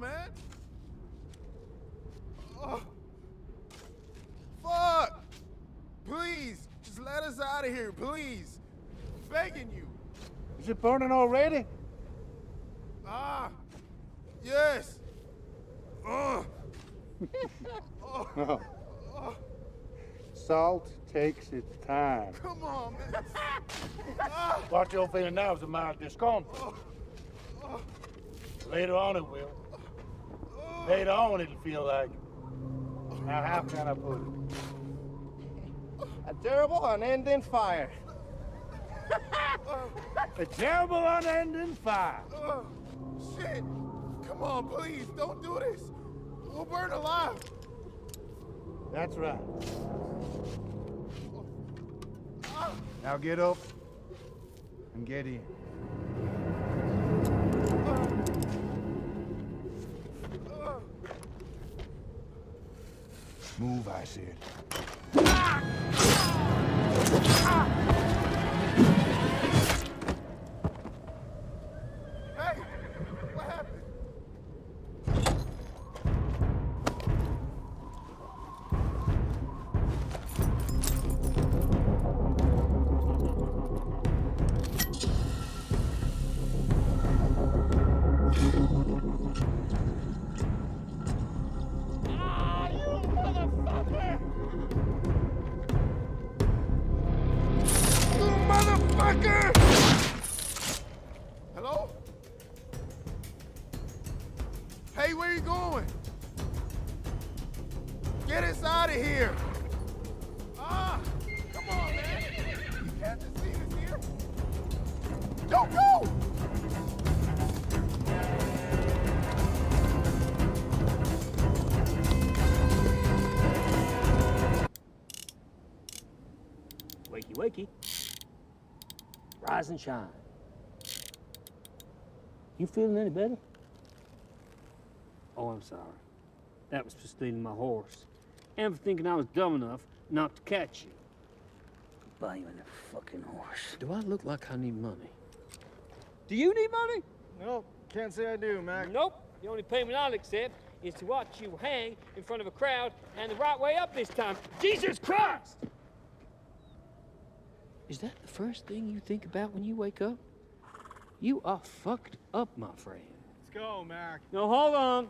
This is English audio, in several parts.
on, man. Oh. Fuck! Please, just let us out of here, please. I'm begging you. Is it burning already? Ah, yes. Oh. Salt takes its time. Come on, man. What you're feeling now is a mild discomfort. Later on it will. Later on it'll feel like... Now, how can I put it? A terrible unending fire. A terrible unending fire. Shit. Come on, please, don't do this. We'll burn alive. That's right. Now get up and get in. Move, I said. Hey, what happened? Hello? Hey, where you going? Get us out of here. Ah, come on, man. You can't just leave us here. Don't go! Wakey, wakey. Rise and shine. You feeling any better? Oh, I'm sorry. That was for stealing my horse. And for thinking I was dumb enough not to catch you. Buy you a fucking horse. Do I look like I need money? Do you need money? No, can't say I do, Mac. Nope. The only payment I'll accept is to watch you hang in front of a crowd and the right way up this time. Jesus Christ! Is that the first thing you think about when you wake up? You are fucked up, my friend. Let's go, Mac. No, hold on.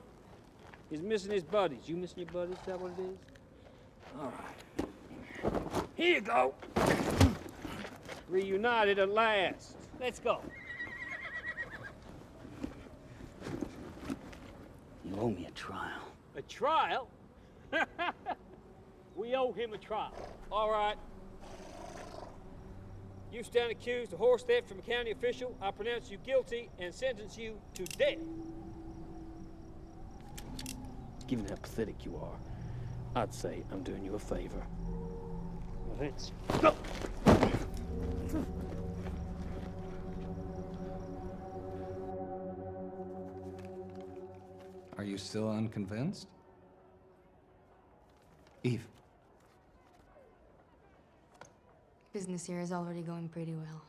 He's missing his buddies. You missing your buddies? Is that what it is? All right. Here you go. Reunited at last. Let's go. You owe me a trial. A trial? We owe him a trial. All right. You stand accused of horse theft from a county official. I pronounce you guilty and sentence you to death. Given how pathetic you are, I'd say I'm doing you a favor. Well, let's go. Are you still unconvinced? Eve. Business here is already going pretty well.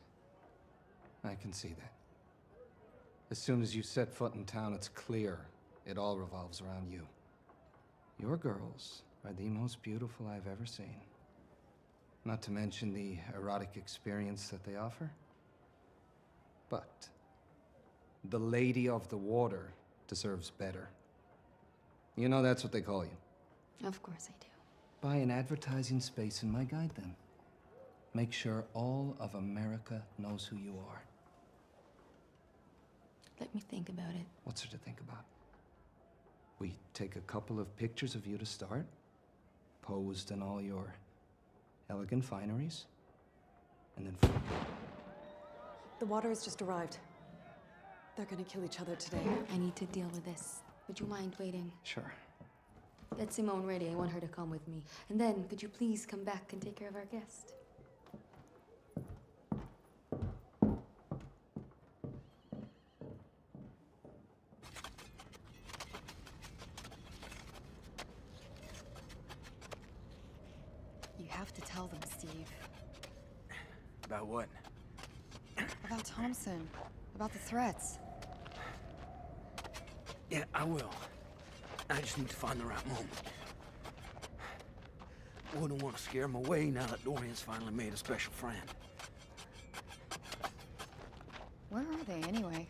I can see that. As soon as you set foot in town, it's clear it all revolves around you. Your girls are the most beautiful I've ever seen. Not to mention the erotic experience that they offer. But the Lady of the Water deserves better. You know that's what they call you. Of course I do. Buy an advertising space in my guide then. Make sure all of America knows who you are. Let me think about it. What's there to think about? We take a couple of pictures of you to start, posed in all your elegant fineries, and then... The water has just arrived. They're gonna kill each other today. I need to deal with this. Would you mind waiting? Sure. Get Simone ready. I want her to come with me. And then, could you please come back and take care of our guest? You have to tell them, Steve. About what? About Thompson. About the threats. Yeah, I will. I just need to find the right moment. Wouldn't want to scare him away now that Dorian's finally made a special friend. Where are they, anyway?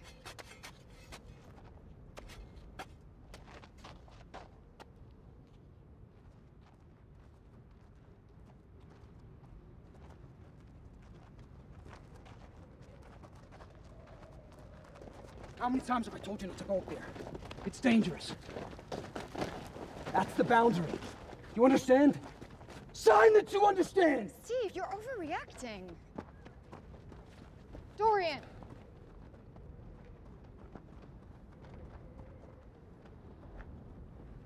How many times have I told you not to go up there? It's dangerous. That's the boundary. You understand? Sign that you understand! Steve, you're overreacting. Dorian!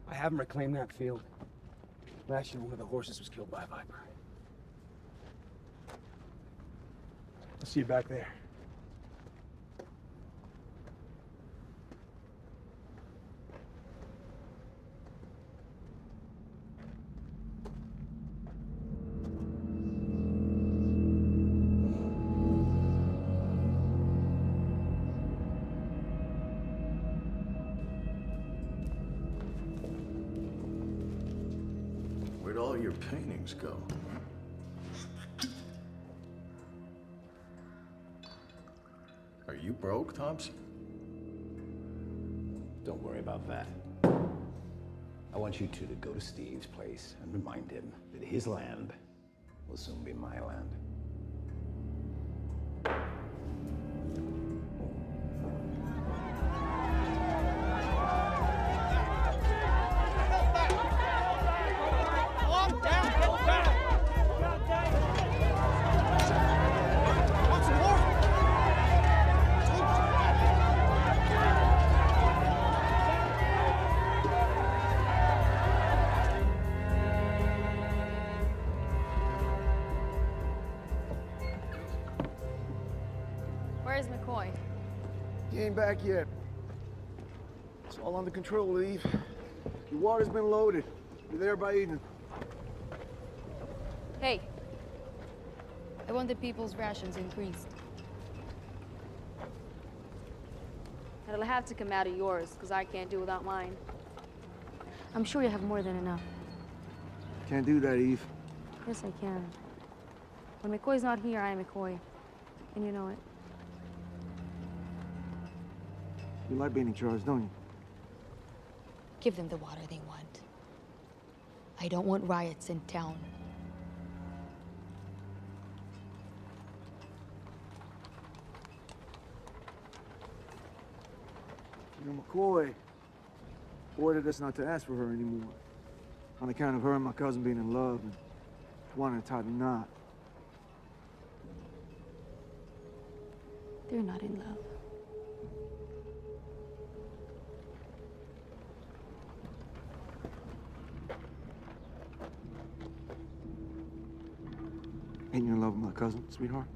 I haven't reclaimed that field. Last year, one of the horses was killed by a viper. I'll see you back there. Where'd all your paintings go? Are you broke, Thompson? Don't worry about that. I want you two to go to Steve's place and remind him that his land will soon be my land. Where's McCoy? He ain't back yet. It's all under control, Eve. The water's been loaded. Be there by evening. Hey. I want the people's rations increased. And it'll have to come out of yours, because I can't do without mine. I'm sure you have more than enough. Can't do that, Eve. Yes, I can. When McCoy's not here, I am McCoy. And you know it. You like being in charge, don't you? Give them the water they want. I don't want riots in town. You know, McCoy ordered us not to ask for her anymore. On account of her and my cousin being in love and wanting to tie the knot. They're not in love. Ain't you in love with my cousin, sweetheart?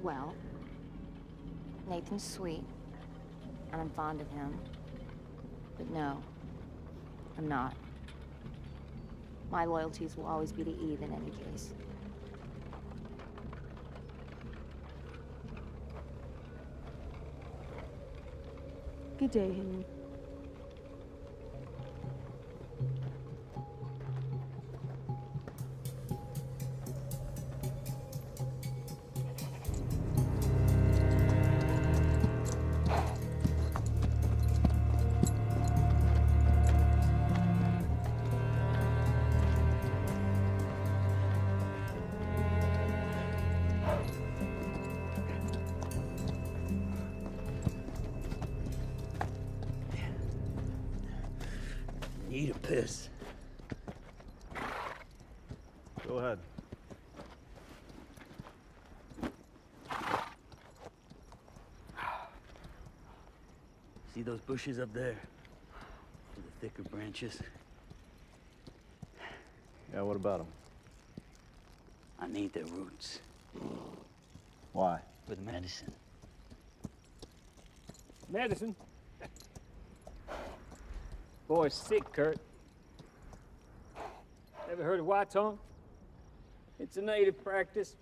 Well, Nathan's sweet, and I'm fond of him. But no, I'm not. My loyalties will always be to Eve in any case. Good day, Henry. Need a piss. Go ahead. See those bushes up there? With the thicker branches? Yeah, what about him? I need their roots. Why? With medicine. Medicine? Boy's sick, Kurt. Ever heard of white tongue? It's a native practice.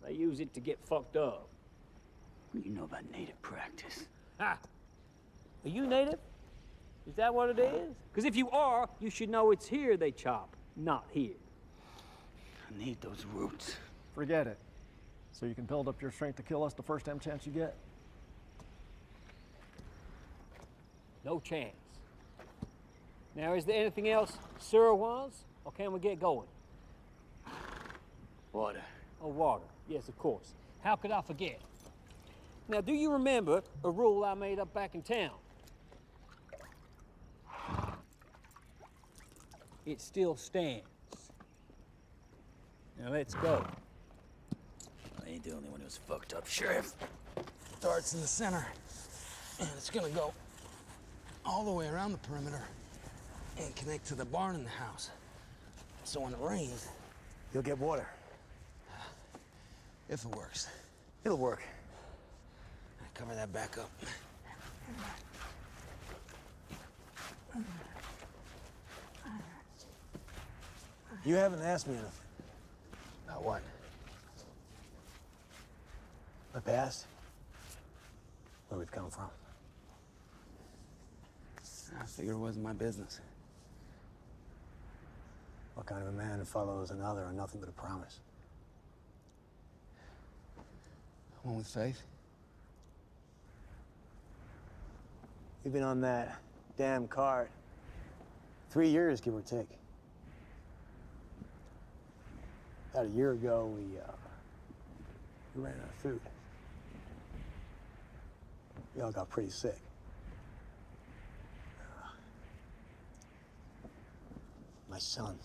They use it to get fucked up. What do you know about native practice? Ha! Are you native? Is that what it is? Because if you are, you should know it's here they chop, not here. I need those roots. Forget it. So you can build up your strength to kill us the first damn chance you get? No chance. Now, is there anything else Sir wants, or can we get going? Water. Oh, water. Yes, of course. How could I forget? Now, do you remember a rule I made up back in town? It still stands. Now, let's go. I ain't the only one who's fucked up, Sheriff. Starts in the center, and it's gonna go all the way around the perimeter and connect to the barn in the house. So when it rains, You'll get water. if it works, It'll work. I cover that back up. You haven't asked me enough. About what? My past. Where we've come from. I figured it wasn't my business. What kind of a man follows another and nothing but a promise? One with faith? We've been on that damn cart 3 years, give or take. About a year ago, we ran out of food. We all got pretty sick. My son.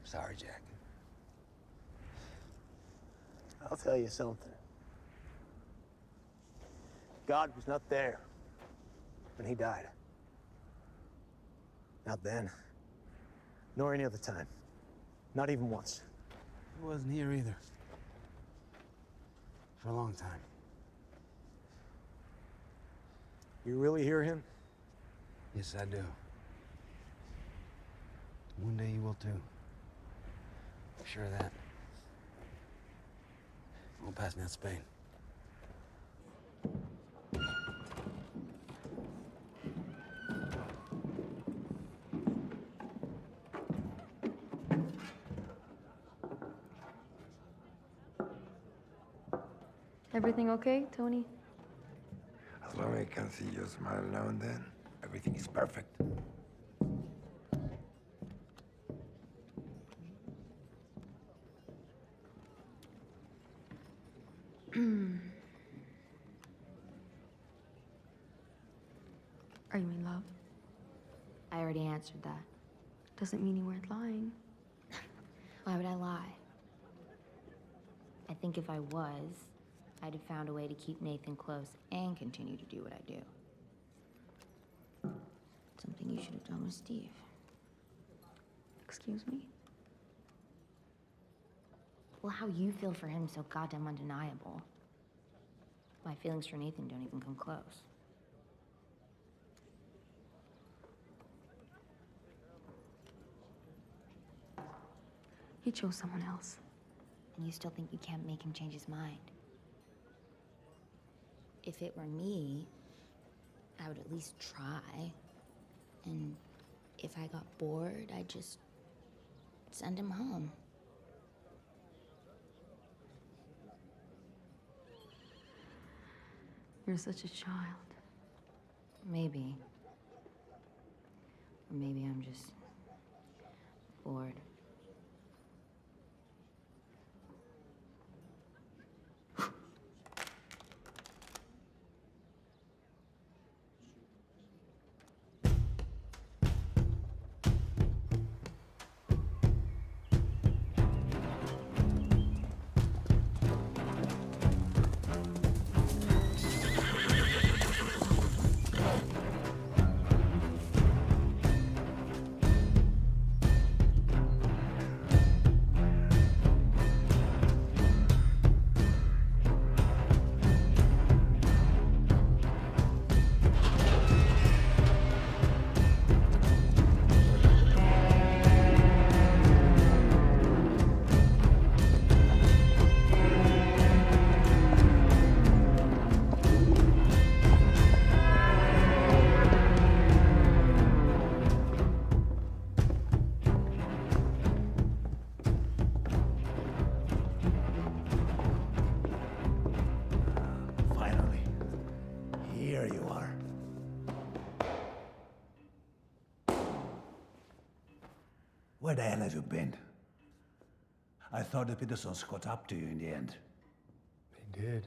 Sorry, Jack. I'll tell you something. God was not there when he died. Not then, nor any other time. Not even once. He wasn't here either. For a long time. You really hear him? Yes, I do. One day you will too. I'm sure of that. Won't pass me that spade. Everything okay, Tony? As long as I can see your smile now and then, everything is perfect. Are you in love? I already answered that. Doesn't mean you weren't lying. Why would I lie? I think if I was, I'd have found a way to keep Nathan close and continue to do what I do. Something you should have done with Steve. Excuse me? Well, how you feel for him is so goddamn undeniable. My feelings for Nathan don't even come close. He chose someone else. And you still think you can't make him change his mind? If it were me, I would at least try. And if I got bored, I'd just send him home. You're such a child. Maybe. Or maybe I'm just bored. Where the hell have you been? I thought the Petersons caught up to you in the end. They did.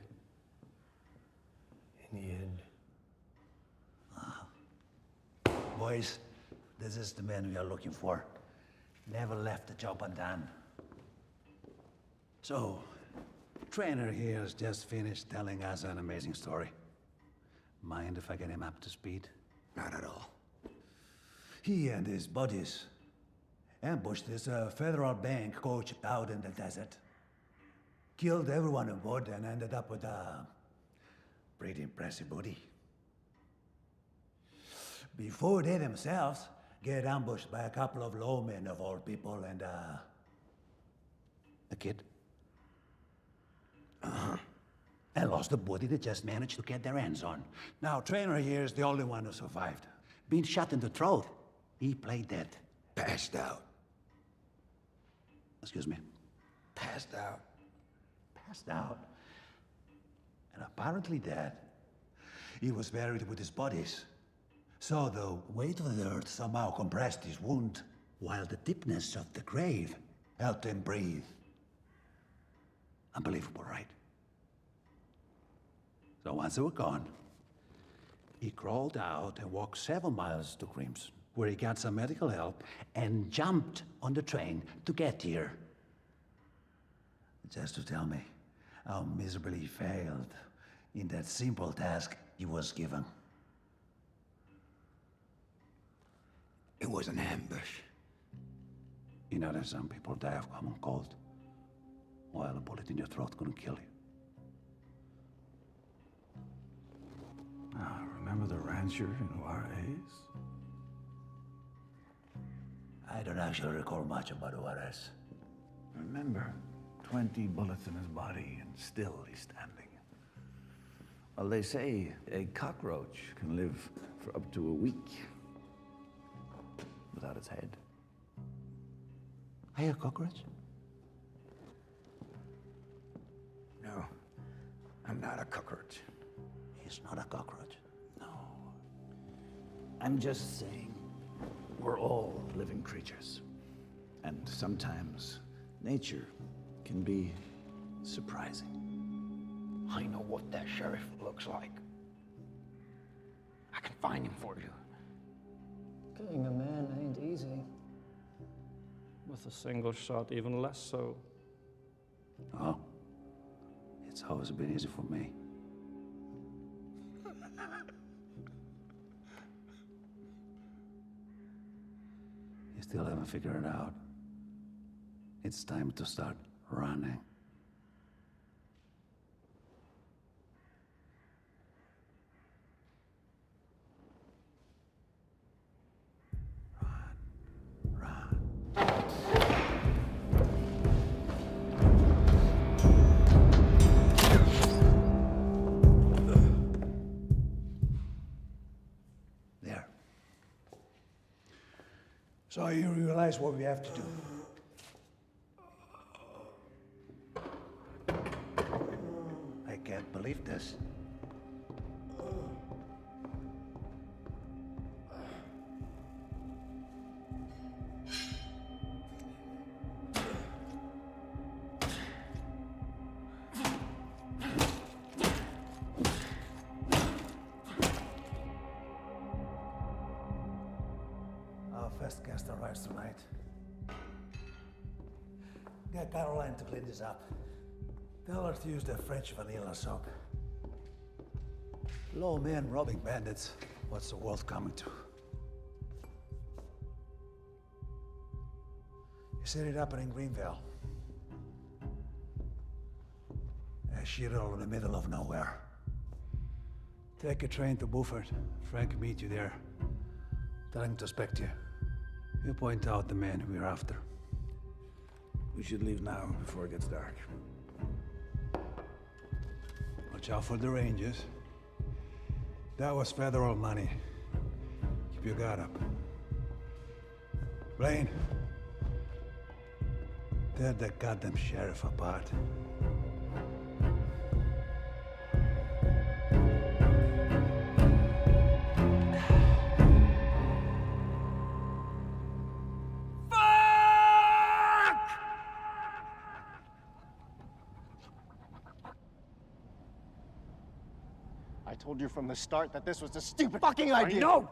In the end. Boys, this is the man we are looking for. Never left the job undone. So, Trainer here has just finished telling us an amazing story. Mind if I get him up to speed? Not at all. He and his buddies ambushed this federal bank coach out in the desert. Killed everyone on board and ended up with a pretty impressive booty. Before they themselves get ambushed by a couple of lawmen of all people and a kid. And lost the body they just managed to get their hands on. Now, Trainer here is the only one who survived. Being shot in the throat, he played dead. Passed out. Excuse me? Passed out. Passed out. And apparently dead. He was buried with his buddies. So the weight of the earth somehow compressed his wound, while the deepness of the grave helped him breathe. Unbelievable, right? So once they were gone, he crawled out and walked 7 miles to Crimson, where he got some medical help and jumped on the train to get here. Just to tell me how miserably he failed in that simple task he was given. It was an ambush. You know that some people die of common cold, while a bullet in your throat couldn't kill you. Remember the rancher in Juarez? I don't actually recall much about Juarez. Remember, 20 bullets in his body and still he's standing. Well, they say a cockroach can live for up to a week without its head. Are you a cockroach? No, I'm not a cockroach. He's not a cockroach. No. I'm just saying, we're all living creatures. And sometimes nature can be surprising. I know what that sheriff looks like. I can find him for you. Killing a man ain't easy. With a single shot, even less so. Oh, it's always been easy for me. You still haven't figured it out. It's time to start running. So you realize what we have to do. I can't believe this. Our first guest arrives tonight. Get Caroline to clean this up. Tell her to use the French vanilla soap. Low men robbing bandits. What's the world coming to? You set it up in Greenville. A shithole in the middle of nowhere. Take a train to Beaufort. Frank will meet you there. Tell him to expect you. You point out the man we're after. We should leave now before it gets dark. Watch out for the Rangers. That was federal money. Keep your guard up. Blaine, tear that goddamn sheriff apart. Fire! told you from the start that this was a stupid fucking idea. No!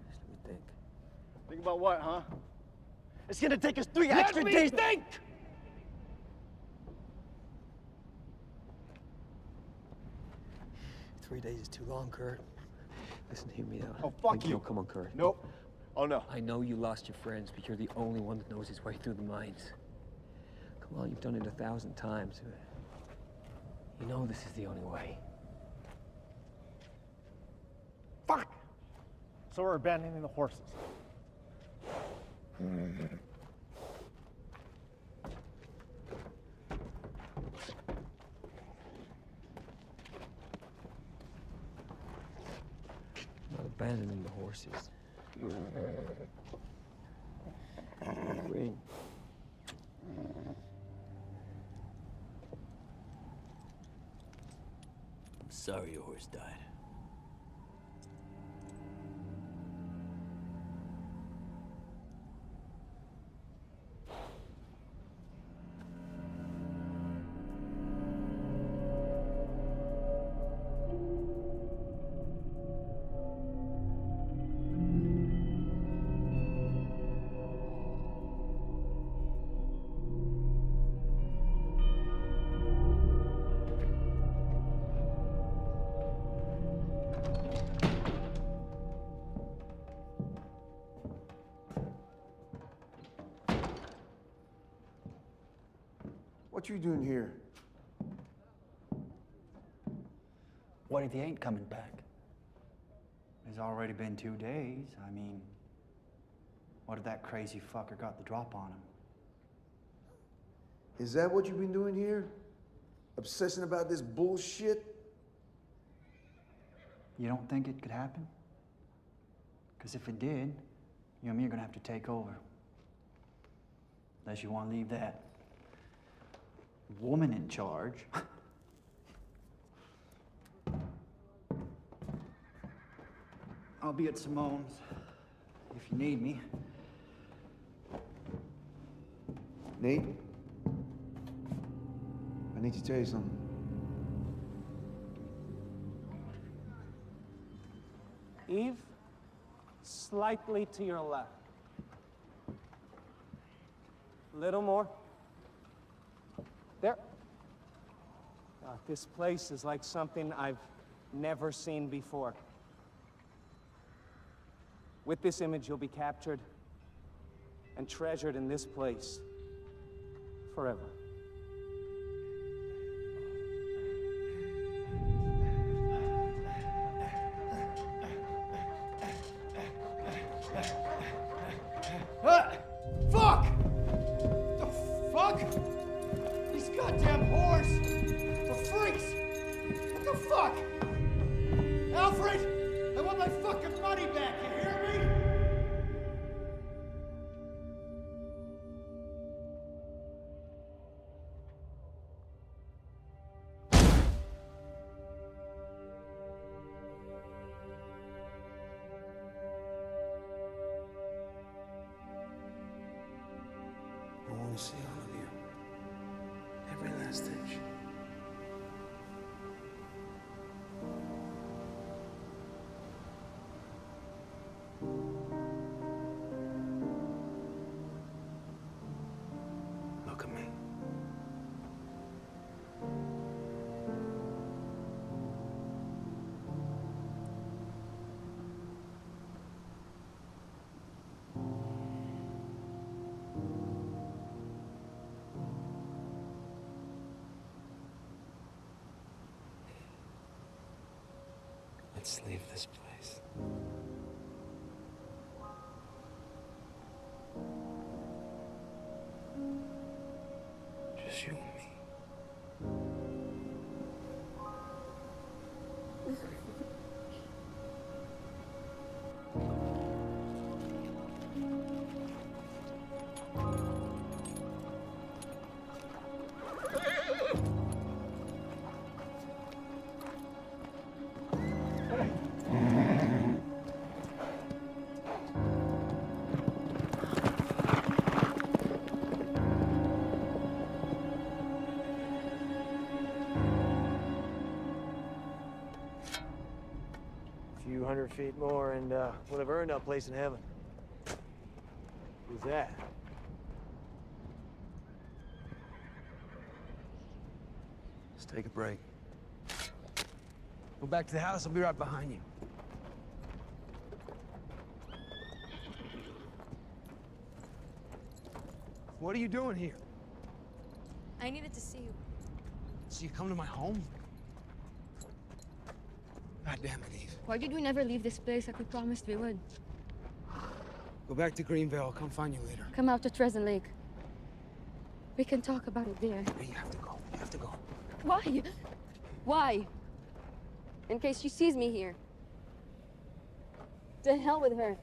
Just let me think. Think about what, huh? It's gonna take us 3 extra days. Let me think! 3 days is too long, Kurt. Listen, hear me out. Oh, fuck you. No, come on, Kurt. Nope. Oh, no. I know you lost your friends, but you're the only one that knows his way through the mines. Come on, you've done it 1,000 times. You know this is the only way. Fuck! So we're abandoning the horses. Not abandoning the horses. Ring. I'm sorry your horse died. What you doing here? What if he ain't coming back? It's already been 2 days. I mean, what if that crazy fucker got the drop on him? Is that what you've been doing here? Obsessing about this bullshit? You don't think it could happen? Because if it did, you and me are gonna have to take over. Unless you want to leave that woman in charge. I'll be at Simone's if you need me. Nate? I need to tell you something. Eve, slightly to your left. A little more. There. This place is like something I've never seen before. With this image, you'll be captured and treasured in this place forever. Fuck! The fuck? These goddamn whores! The freaks! What the fuck? Alfred! I want my fucking money back, you hear me? I want to see all of you. Every last inch. Look at me. Let's leave this place. Just you and me. 100 feet more, and we'll have earned our place in heaven. Who's that? Let's take a break. Go back to the house. I'll be right behind you. What are you doing here? I needed to see you. So you come to my home? God damn it, Eve. Why did we never leave this place like we promised we would? Go back to Greenville. I'll come find you later. Come out to Treasant Lake. We can talk about it there. Hey, you have to go. You have to go. Why? Why? In case she sees me here. To hell with her.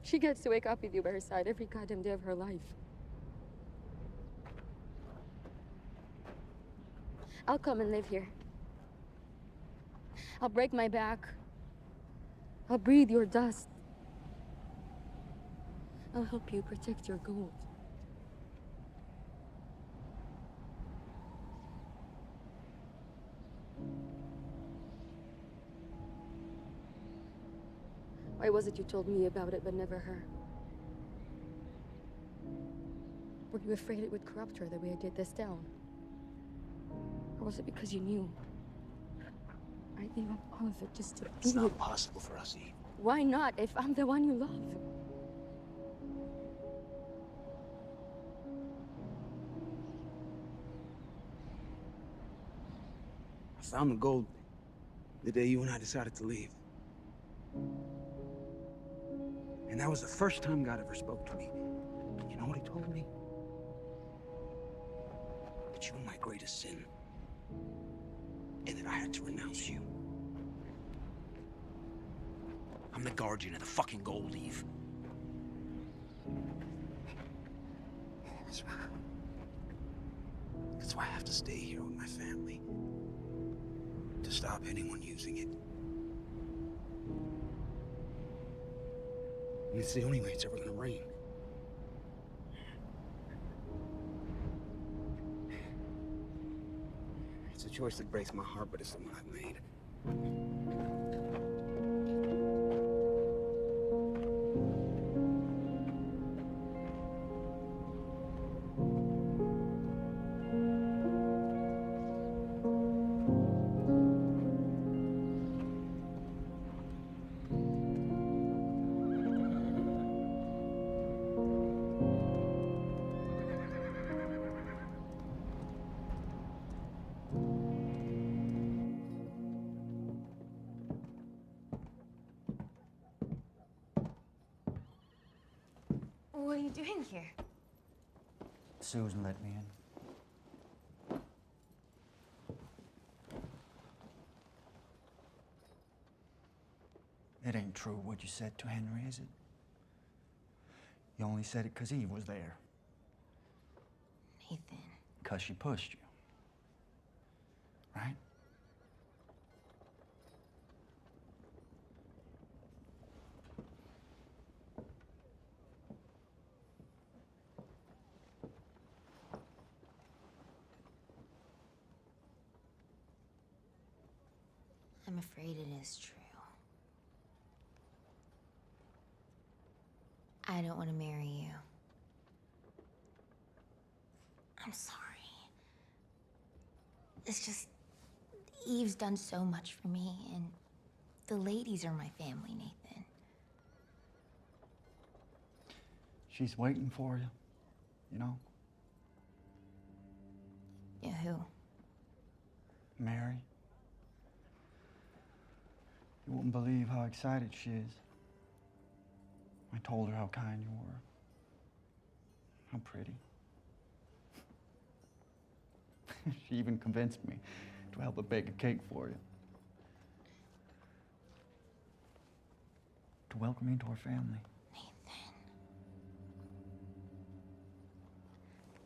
She gets to wake up with you by her side every goddamn day of her life. I'll come and live here. I'll break my back. I'll breathe your dust. I'll help you protect your gold. Why was it you told me about it but never her? Were you afraid it would corrupt her the way I did this town? Or was it because you knew? I gave up all of it just to be. It's not possible for us, Eve. Why not, if I'm the one you love? I found the gold the day you and I decided to leave. And that was the first time God ever spoke to me. And you know what he told me? That you were my greatest sin. And that I had to renounce you. I'm the guardian of the fucking gold, Eve. That's why I have to stay here with my family. To stop anyone using it. And it's the only way it's ever gonna rain. It's a choice that breaks my heart, but it's the one I've made. What are you doing here? Susan let me in. It ain't true what you said to Henry, is it? You only said it 'cause Eve was there. Nathan. 'Cause she pushed you. Right? I'm afraid it is true. I don't want to marry you. I'm sorry. It's just, Eve's done so much for me, and the ladies are my family, Nathan. She's waiting for you, you know? Yeah, who? Mary. You wouldn't believe how excited she is. I told her how kind you were. How pretty. She even convinced me to help her bake a cake for you. To welcome you into her family. Nathan.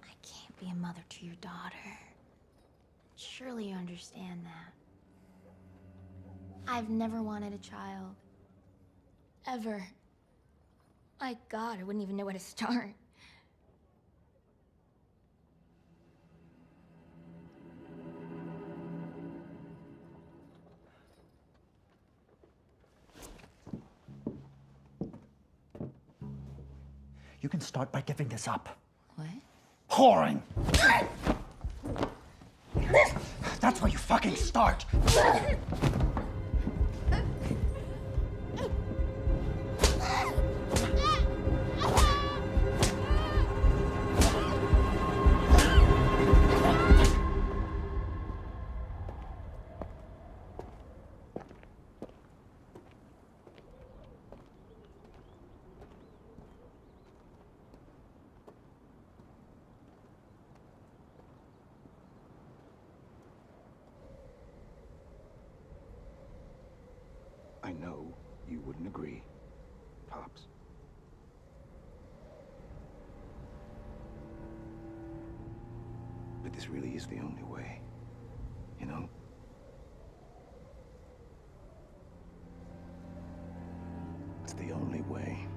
I can't be a mother to your daughter. Surely you understand that. I've never wanted a child. Ever. My God, I wouldn't even know where to start. You can start by giving this up. What? Whoring! That's where you fucking start! I know you wouldn't agree, Pops. But this really is the only way, you know? It's the only way.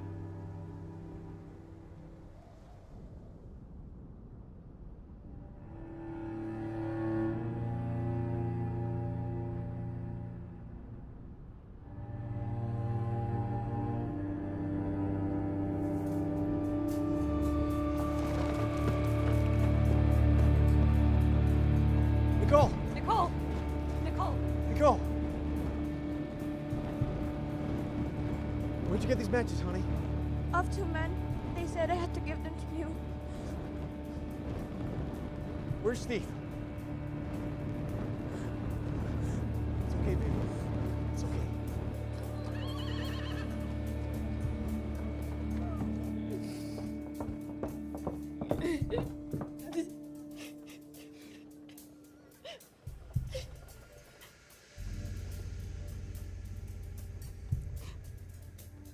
Nicole! Nicole! Nicole! Nicole! Where'd you get these matches, honey? Of two men. They said I had to give them to you. Where's Steve? It's okay, baby. It's okay.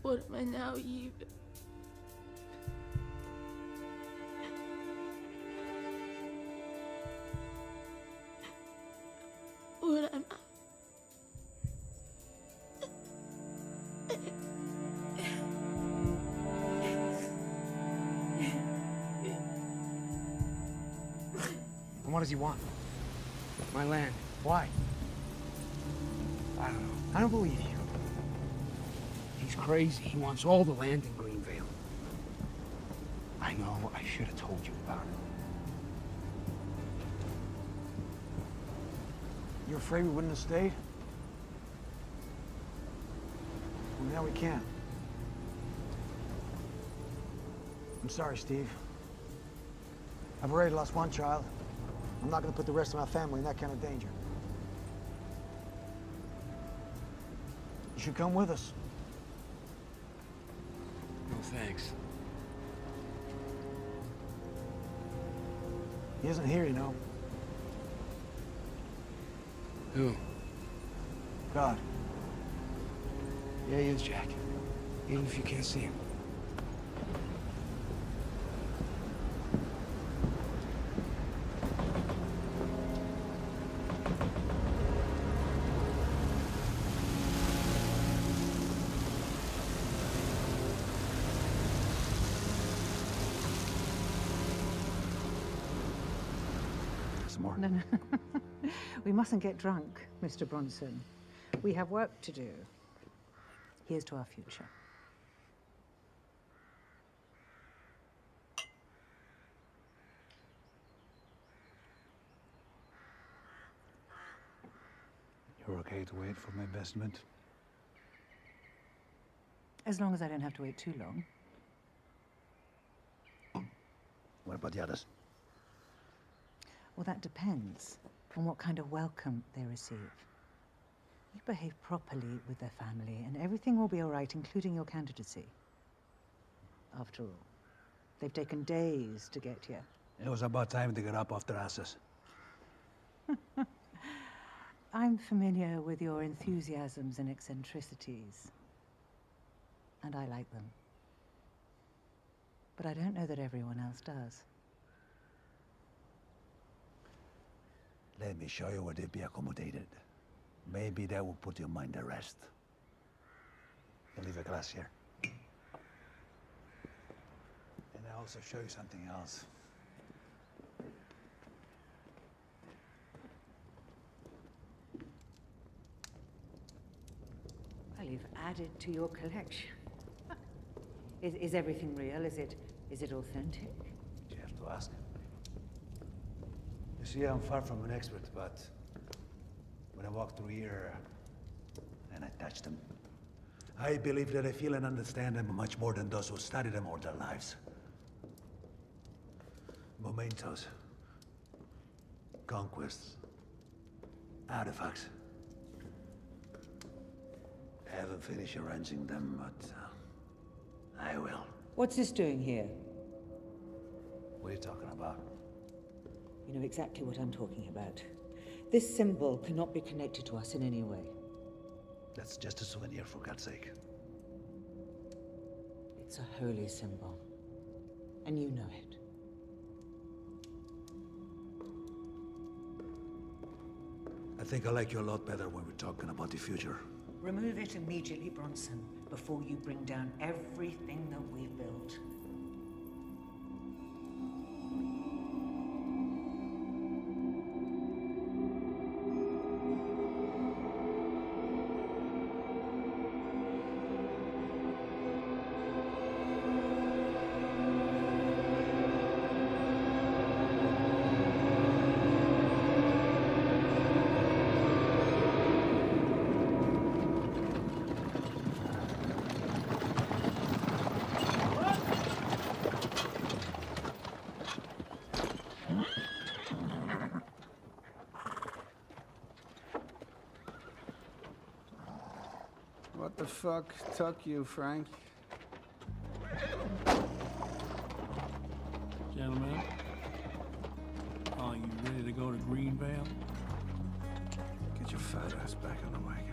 What am I now, Eve? What am I? And what does he want? My land. Why? I don't know. I don't believe you. He's crazy. He wants all the land in Greenvale. I know. I should have told you about it. You're afraid we wouldn't have stayed? Well, now we can't. I'm sorry, Steve. I've already lost one child. I'm not going to put the rest of my family in that kind of danger. You should come with us. No thanks. He isn't here, you know. Who? God. Yeah, he is, Jack. Even if you can't see him. Some more? No, no. We mustn't get drunk, Mr. Bronson. We have work to do. Here's to our future. You're okay to wait for my investment? As long as I don't have to wait too long. What about the others? Well, that depends on what kind of welcome they receive. You behave properly with their family, and everything will be all right, including your candidacy. After all, they've taken days to get here. It was about time to get up off their asses. I'm familiar with your enthusiasms and eccentricities, and I like them. But I don't know that everyone else does. Let me show you where they'd be accommodated. Maybe that will put your mind at rest. I'll leave a glass here. And I'll also show you something else. Well, you've added to your collection. Is everything real? Is it Is it authentic? You have to ask. You see, I'm far from an expert, but when I walk through here and I touch them, I believe that I feel and understand them much more than those who study them all their lives. Mementos, conquests, artifacts. I haven't finished arranging them, but I will. What's this doing here? What are you talking about? You know exactly what I'm talking about. This symbol cannot be connected to us in any way. That's just a souvenir, for God's sake. It's a holy symbol, and you know it. I think I like you a lot better when we're talking about the future. Remove it immediately, Bronson, before you bring down everything that we've built. What the fuck took you, Frank? Gentlemen, are you ready to go to Greenvale? Get your fat ass back on the wagon.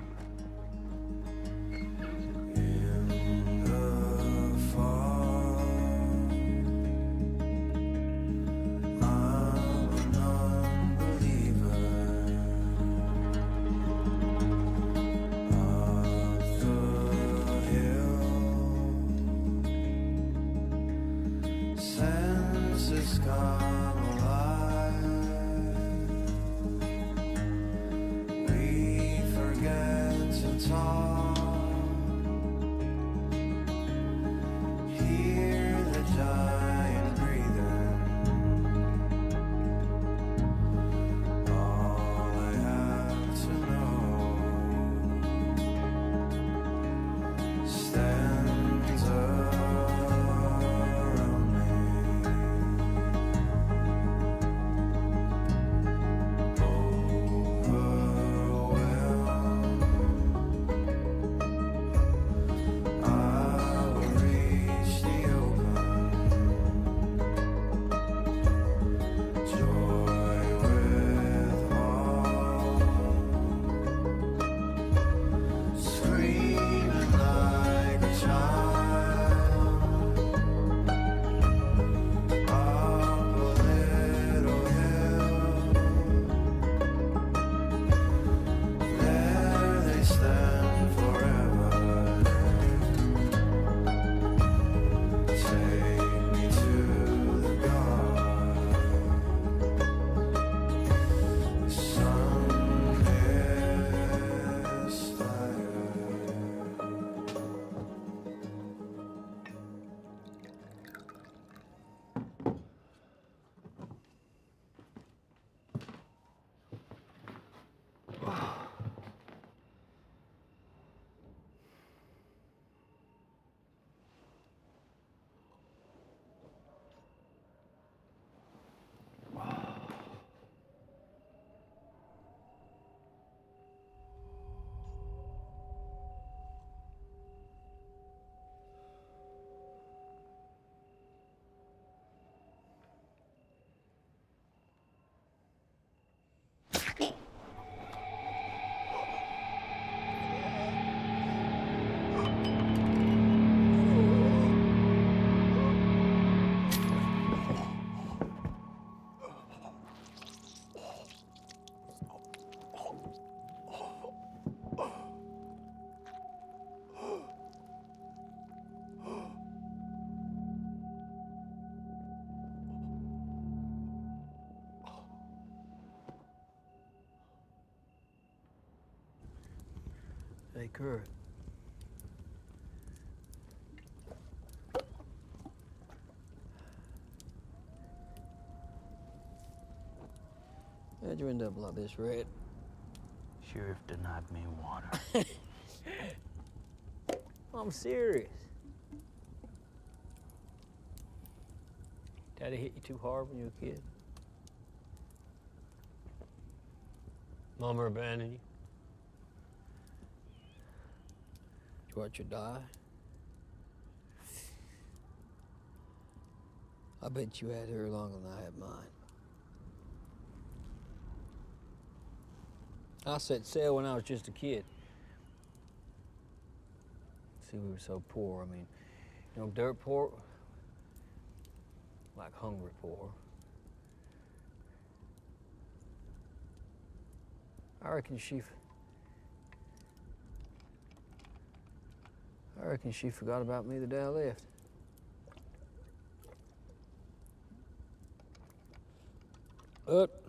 Hey, Kurt. How'd you end up like this, Red? Sheriff denied me water. I'm serious. Daddy hit you too hard when you were a kid? Mama abandoned you? Did you watch her die? I bet you had her longer than I had mine. I set sail when I was just a kid. See, we were so poor. I mean, you know, dirt poor, like hungry poor. I reckon she forgot about me the day I left. But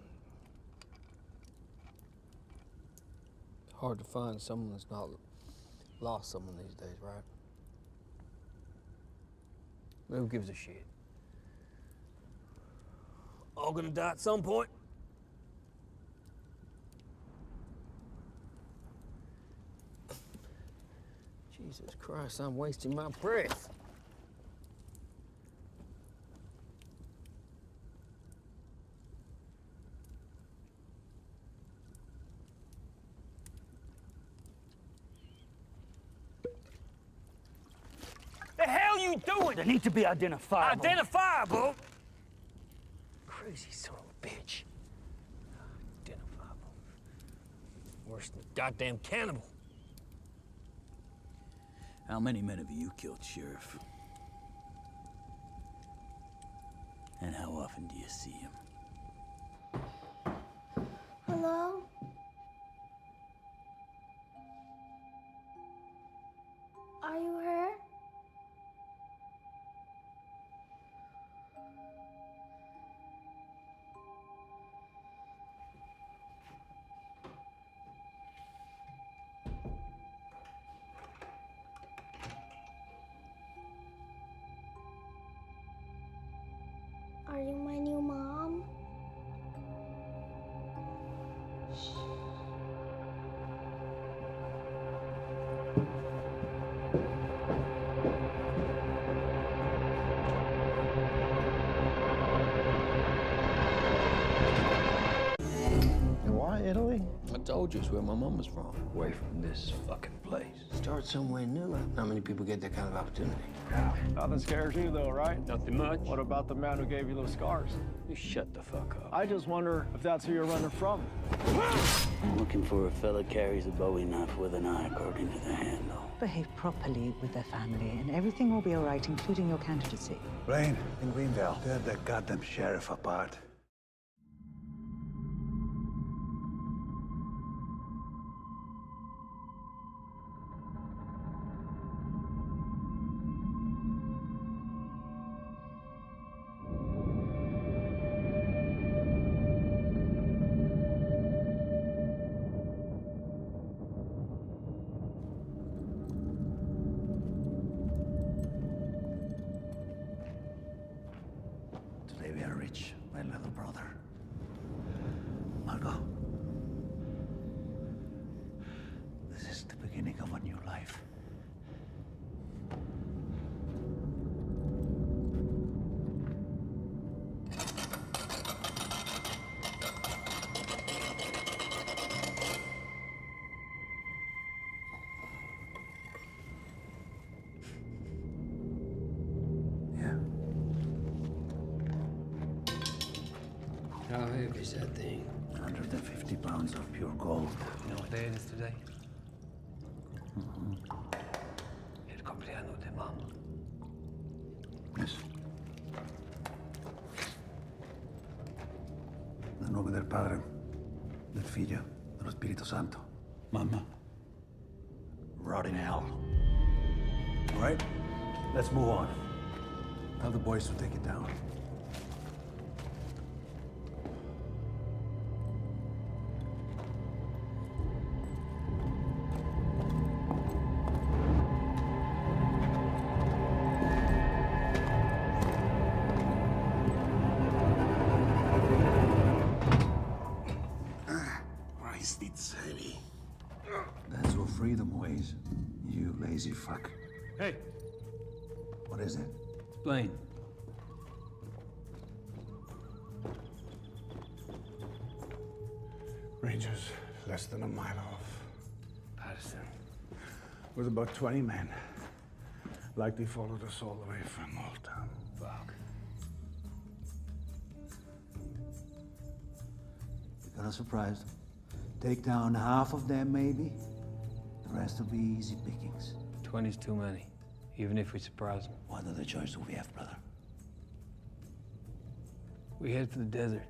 it's hard to find someone that's not lost someone these days, right? Who gives a shit? All gonna die at some point. Jesus Christ, I'm wasting my breath. The hell you doing? They need to be identifiable. Identifiable? Crazy son of a bitch. Identifiable. Worse than a goddamn cannibal. How many men have you killed, Sheriff? And how often do you see him? Hello? Are you her? Are you my new mom? Why Italy? I told you it's where my mom was from. Away from this fucking place. Start somewhere new. Not many people get that kind of opportunity. Nothing scares you, though, right? Nothing much. What about the man who gave you those scars? You shut the fuck up. I just wonder if that's who you're running from. I'm looking for a fella carries a Bowie knife with an eye according to the handle. Behave properly with their family, and everything will be all right, including your candidacy. Blaine, in Greenville, tear that goddamn sheriff apart. Today we are rich, my little brother. Margot, this is the beginning of a new life. How heavy is that thing? 150 pounds of pure gold. You know what day it is today? El cumpleaños de Mama. Yes. Nel nome del Padre, del Figlio, dello Spirito Santo. Mama. Rot in hell. All right? Let's move on. Tell the boys to take it down. ways, you lazy fuck. Hey! What is it? Blaine. Rangers, less than a mile off. Patterson. With about 20 men. Likely followed us all the way from Old Town. Fuck. You're gonna surprise them. Take down half of them, maybe. The rest will be easy pickings. 20's too many, even if we surprise them. What other choice do we have, brother? We head for the desert.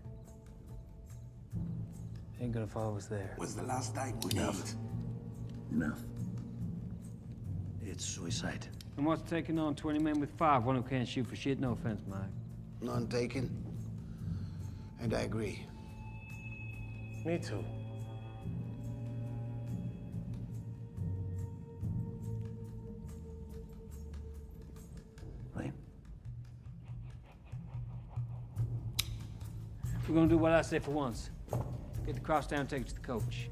Ain't gonna follow us there. When's the last time we ate? Enough. It's suicide. And what's taking on 20 men with 5? One who can't shoot for shit? No offense, Mike. None taken. And I agree. Me too. Right. We're gonna do what I say for once. Get the cross down, take it to the coach.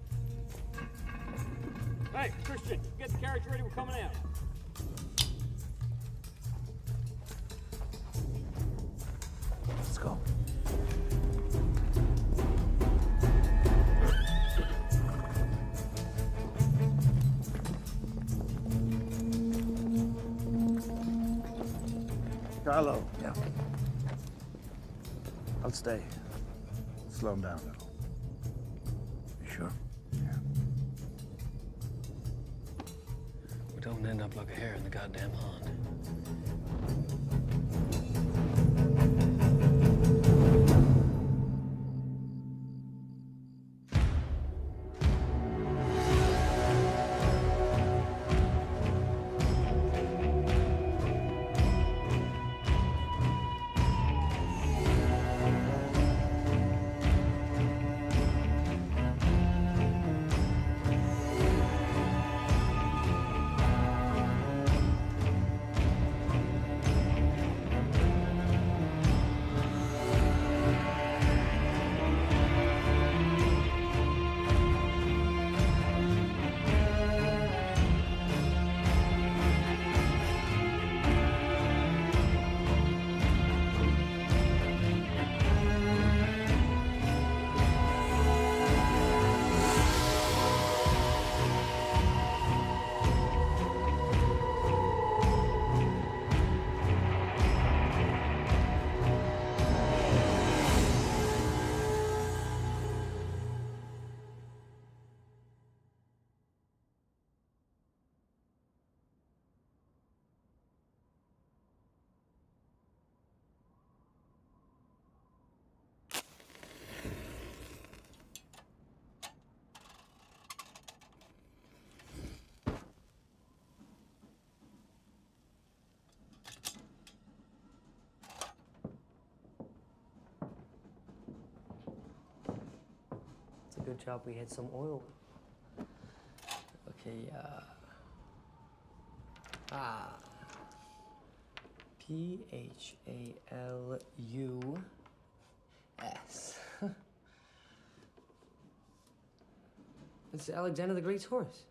Hey, Christian, get the carriage ready, we're coming out. Let's go. Carlo. Yeah. I'll stay. Slow him down a little. You sure? We don't end up like a hare in the goddamn pond. It's a good job we had some oil. Okay, P-H-A-L-U-S. It's Alexander the Great's horse.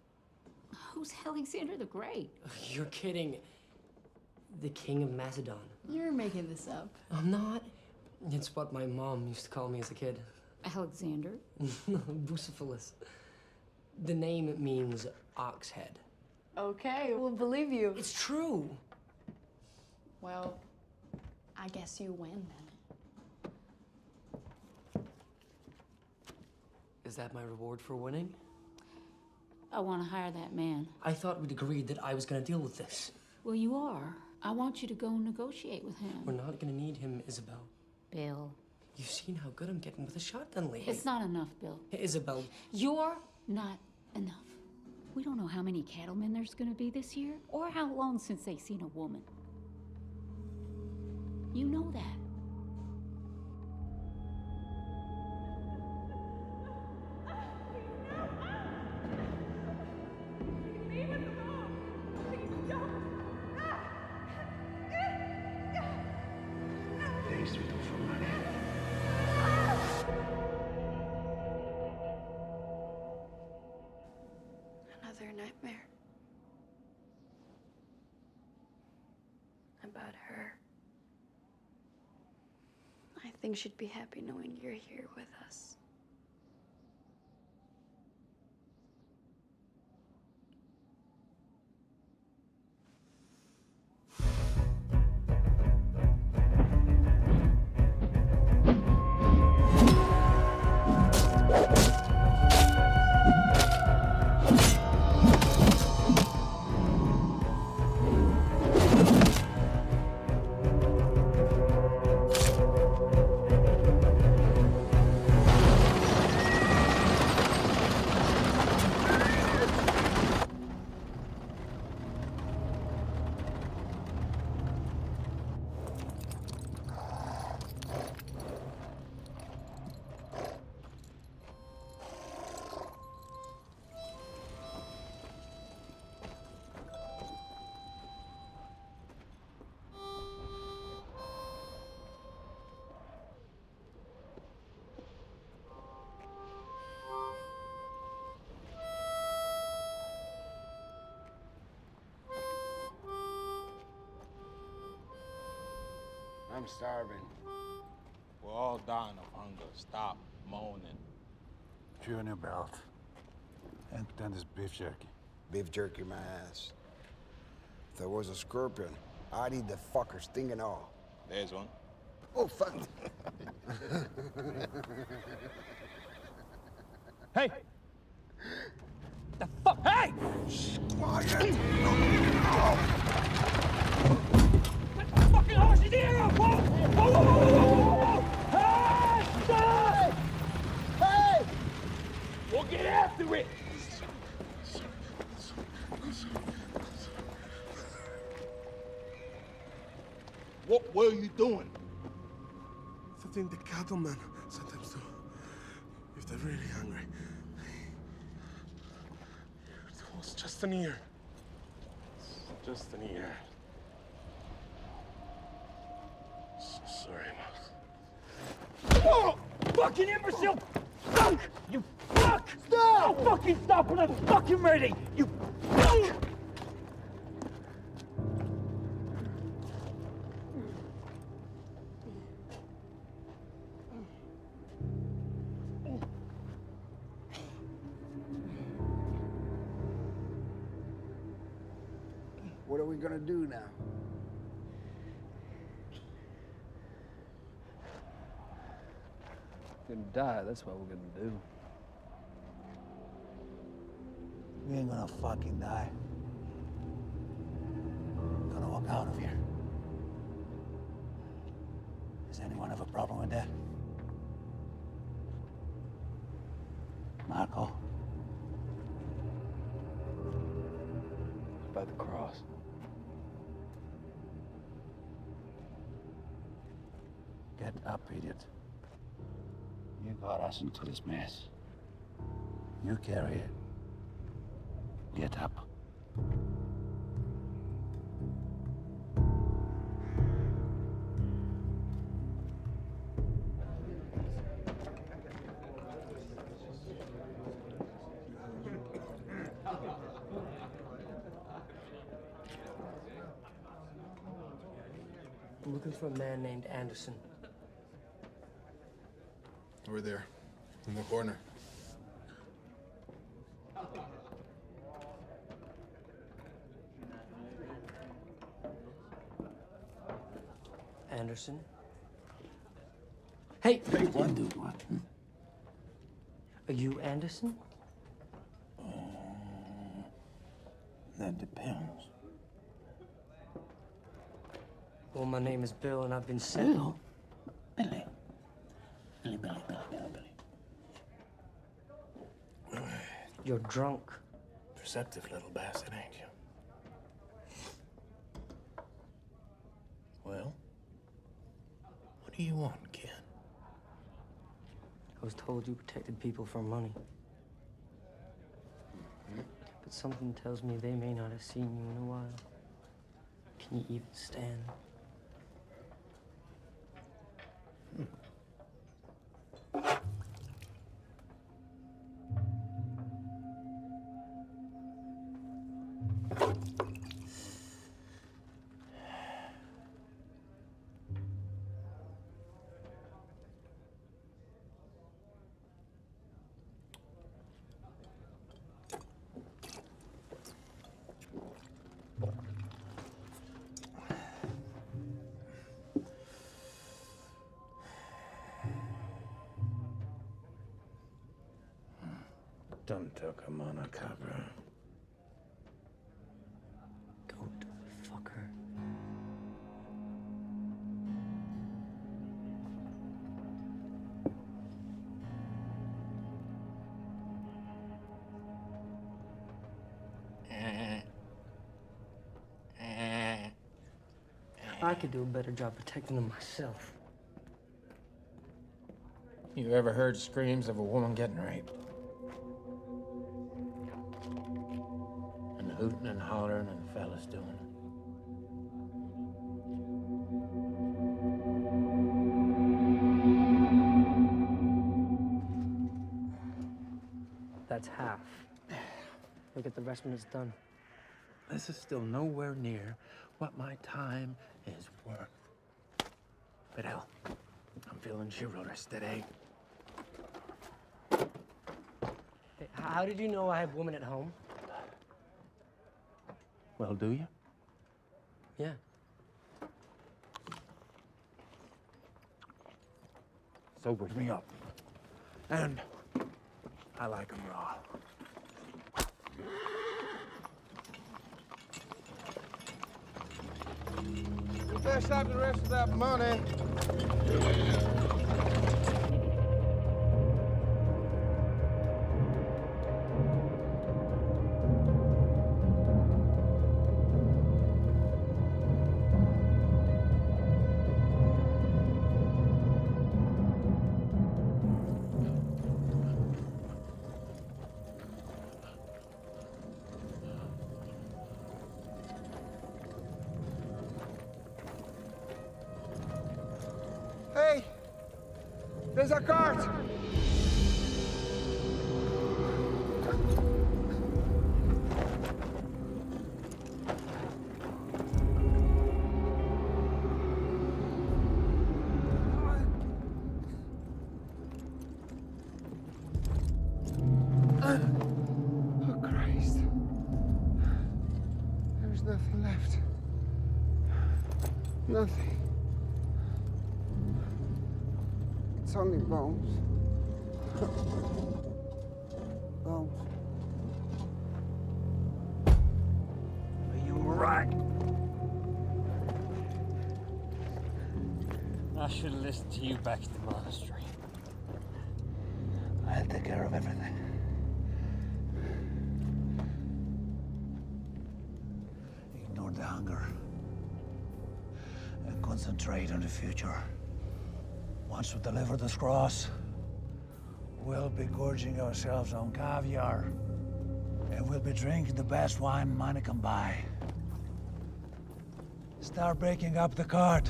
Who's Alexander the Great? You're kidding. The King of Macedon. You're making this up. I'm not. It's what my mom used to call me as a kid. Alexander? Bucephalus. The name means ox head. Okay, we'll believe you. It's true. Well, I guess you win then. Is that my reward for winning? I want to hire that man. I thought we'd agreed that I was gonna deal with this. Well, you are. I want you to go negotiate with him. We're not gonna need him, Isabel. Bill. You've seen how good I'm getting with a shotgun lately. It's not enough, Bill. Isabel. You're not enough. We don't know how many cattlemen there's gonna be this year, or how long since they've seen a woman. You know that. Another nightmare. about her. I think she'd be happy knowing you're here with us. I'm starving. We're all dying of hunger. Stop moaning. Chew on your belt. And then this beef jerky. Beef jerky, my ass. If there was a scorpion, I'd eat the fucker, sting and all. There's one. Oh, fuck. Hey! The fuck? Hey! Quiet! Fucking horse is here! Whoa! Whoa, whoa, whoa, whoa, whoa! Hey! Stop! Hey! We'll get after it! What were you doing? Something the cattlemen sometimes do. If they're really hungry. It was just an ear. Just an ear. So sorry, Mouse. Oh! Fucking imbecile! Fuck! You fuck! Stop! I'll fucking stop when I'm fucking ready! You fuck! What are we gonna do now? Gonna die, that's what we're gonna do. We ain't gonna fucking die. We're gonna walk out of here. Does anyone have a problem with that? Marco? By the cross. Get up, idiot. You got us into this mess. You carry it. Get up. I'm looking for a man named Anderson. Over there, in the corner. Anderson? Hey! Hey, what? Do what? Are you Anderson? That depends. Well, my name is Bill, and I've been sent. Bill? Billy. Billy. You're drunk. Perceptive little bastard, ain't you? Well, what do you want, kid? I was told you protected people from money. But something tells me they may not have seen you in a while. Can you even stand? Santo Camana Cabra. Don't fuck her. I could do a better job protecting them myself. You ever heard screams of a woman getting raped? And hooting and hollering and fellas doing it. That's half. Look at the rest when it's done. This is still nowhere near what my time is worth. But hell, I'm feeling chivalrous today. Hey, how did you know I have women at home? Well, do you? Yeah. Sobers me up. And I like them raw. You cashed out the rest of that money. Hey, there's a cart. Oh, Christ. There's nothing left. Nothing. It's only bones. Bones. Are you right? I should have listened to you back at the monastery. I'll take care of everything. Ignore the hunger and concentrate on the future. Once we deliver this cross, we'll be gorging ourselves on caviar, and we'll be drinking the best wine money can buy. Start breaking up the cart.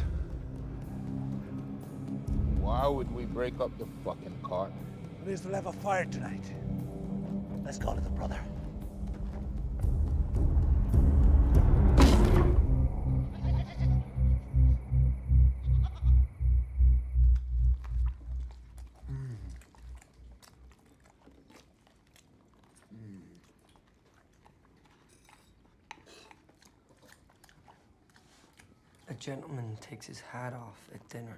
Why would we break up the fucking cart? At least we'll have a fire tonight. Let's call it a brother. A gentleman takes his hat off at dinner.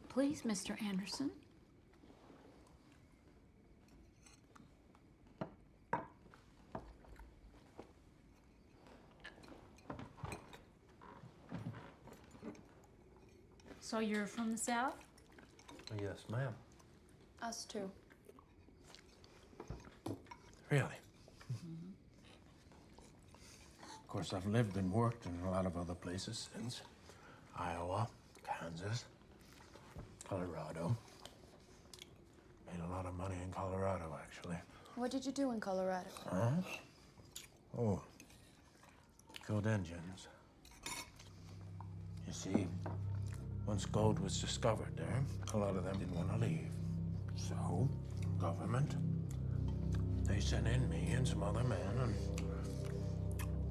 Please, Mr. Anderson. So you're from the South? Yes, ma'am. Us too. Really? Of course, I've lived and worked in a lot of other places since. Iowa, Kansas, Colorado. Made a lot of money in Colorado, actually. What did you do in Colorado? Huh? Oh, killed Indians. You see, once gold was discovered there, a lot of them didn't want to leave. So, government, they sent in me and some other men, and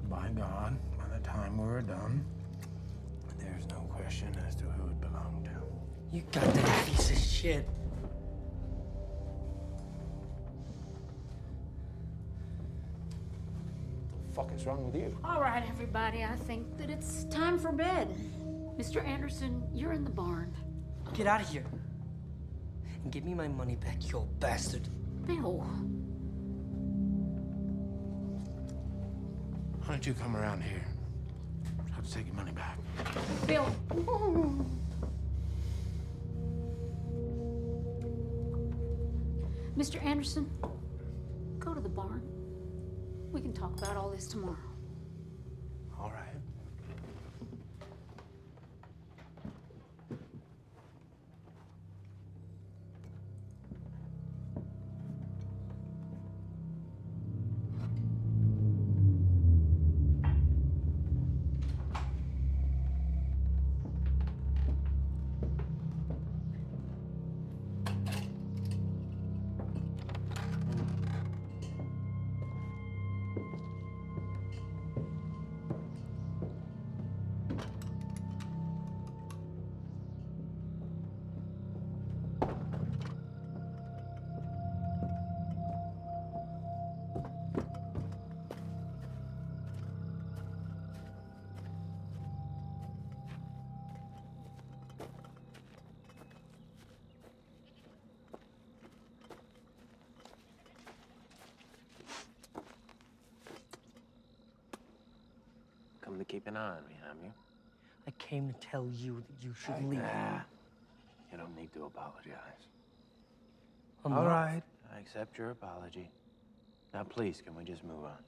by God, by the time we were done, there's no question as to who it belonged to. You goddamn piece of shit. What's wrong with you? All right, everybody, I think that it's time for bed. Mr. Anderson, you're in the barn. Get out of here. And give me my money back, you old bastard. Bill. Why don't you come around here? I'll have to take your money back. Bill. Mr. Anderson, go to the barn. We can talk about all this tomorrow. All right. Come to keep an eye on me, have you? I came to tell you that you should leave. You don't need to apologize. I'm All not- right, I accept your apology. Now, please, can we just move on?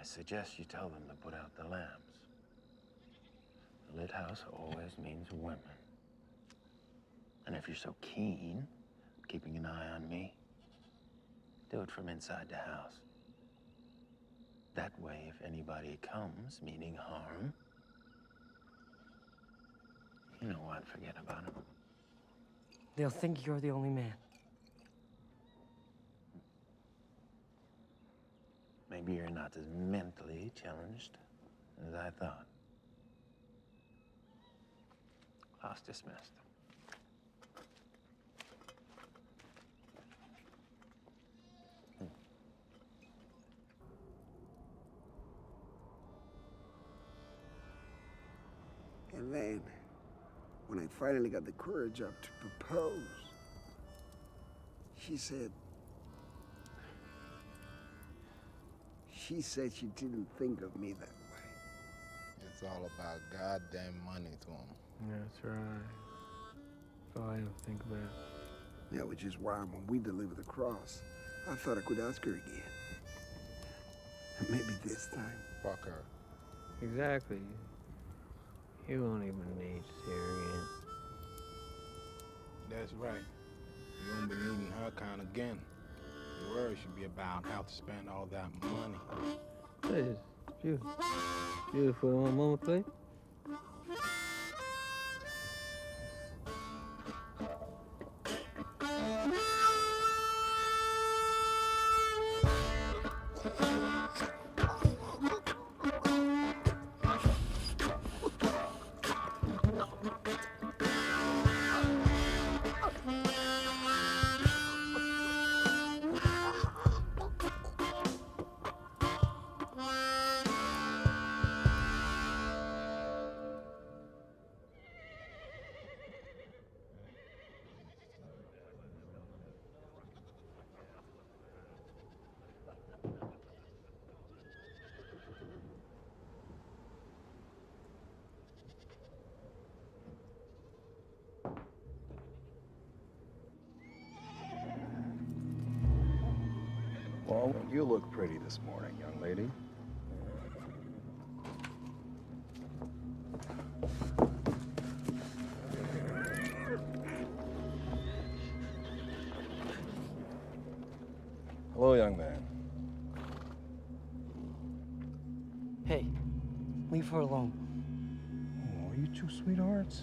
I suggest you tell them to put out the lamps. The lit house always means women. And if you're so keen, keeping an eye on me, do it from inside the house. That way, if anybody comes meaning harm, you know what, forget about it. They'll think you're the only man. Maybe you're not as mentally challenged as I thought. Class dismissed. And then, when I finally got the courage up to propose, she said she didn't think of me that way. It's all about goddamn money to him. That's right. That's all I ever think about. Yeah, which is why when we delivered the cross, I thought I could ask her again. Maybe this time. Fuck her. Exactly. You won't even need to see her again. That's right. You won't be needing her kind again. Your words should be about how to spend all that money. Please, beautiful. Beautiful. One moment, please. Well, you look pretty this morning, young lady. Hello, young man. Hey, leave her alone. Oh, are you two sweethearts?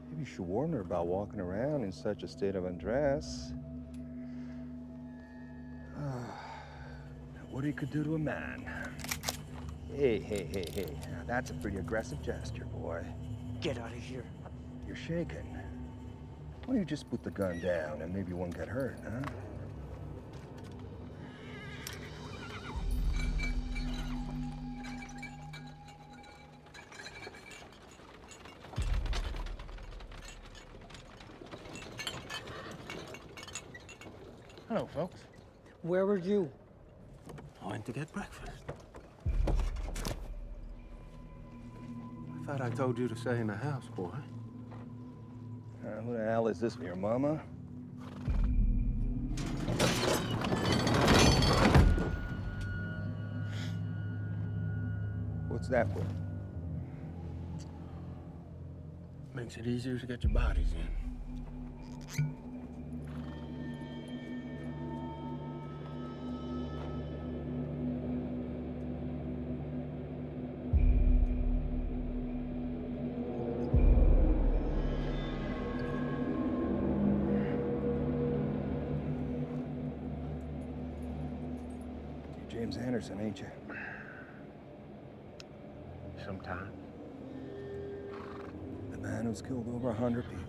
Maybe you should warn her about walking around in such a state of undress. What he could do to a man. Hey, hey, hey, hey. Now, that's a pretty aggressive gesture, boy. Get out of here. You're shaking. Why don't you just put the gun down and maybe you won't get hurt, huh? Hello, folks. Where were you? I went to get breakfast. I thought I told you to stay in the house, boy. Who the hell is this, your mama? What's that for? Makes it easier to get your bodies in. You're James Anderson, ain't you? Sometimes. The man who's killed over 100 people.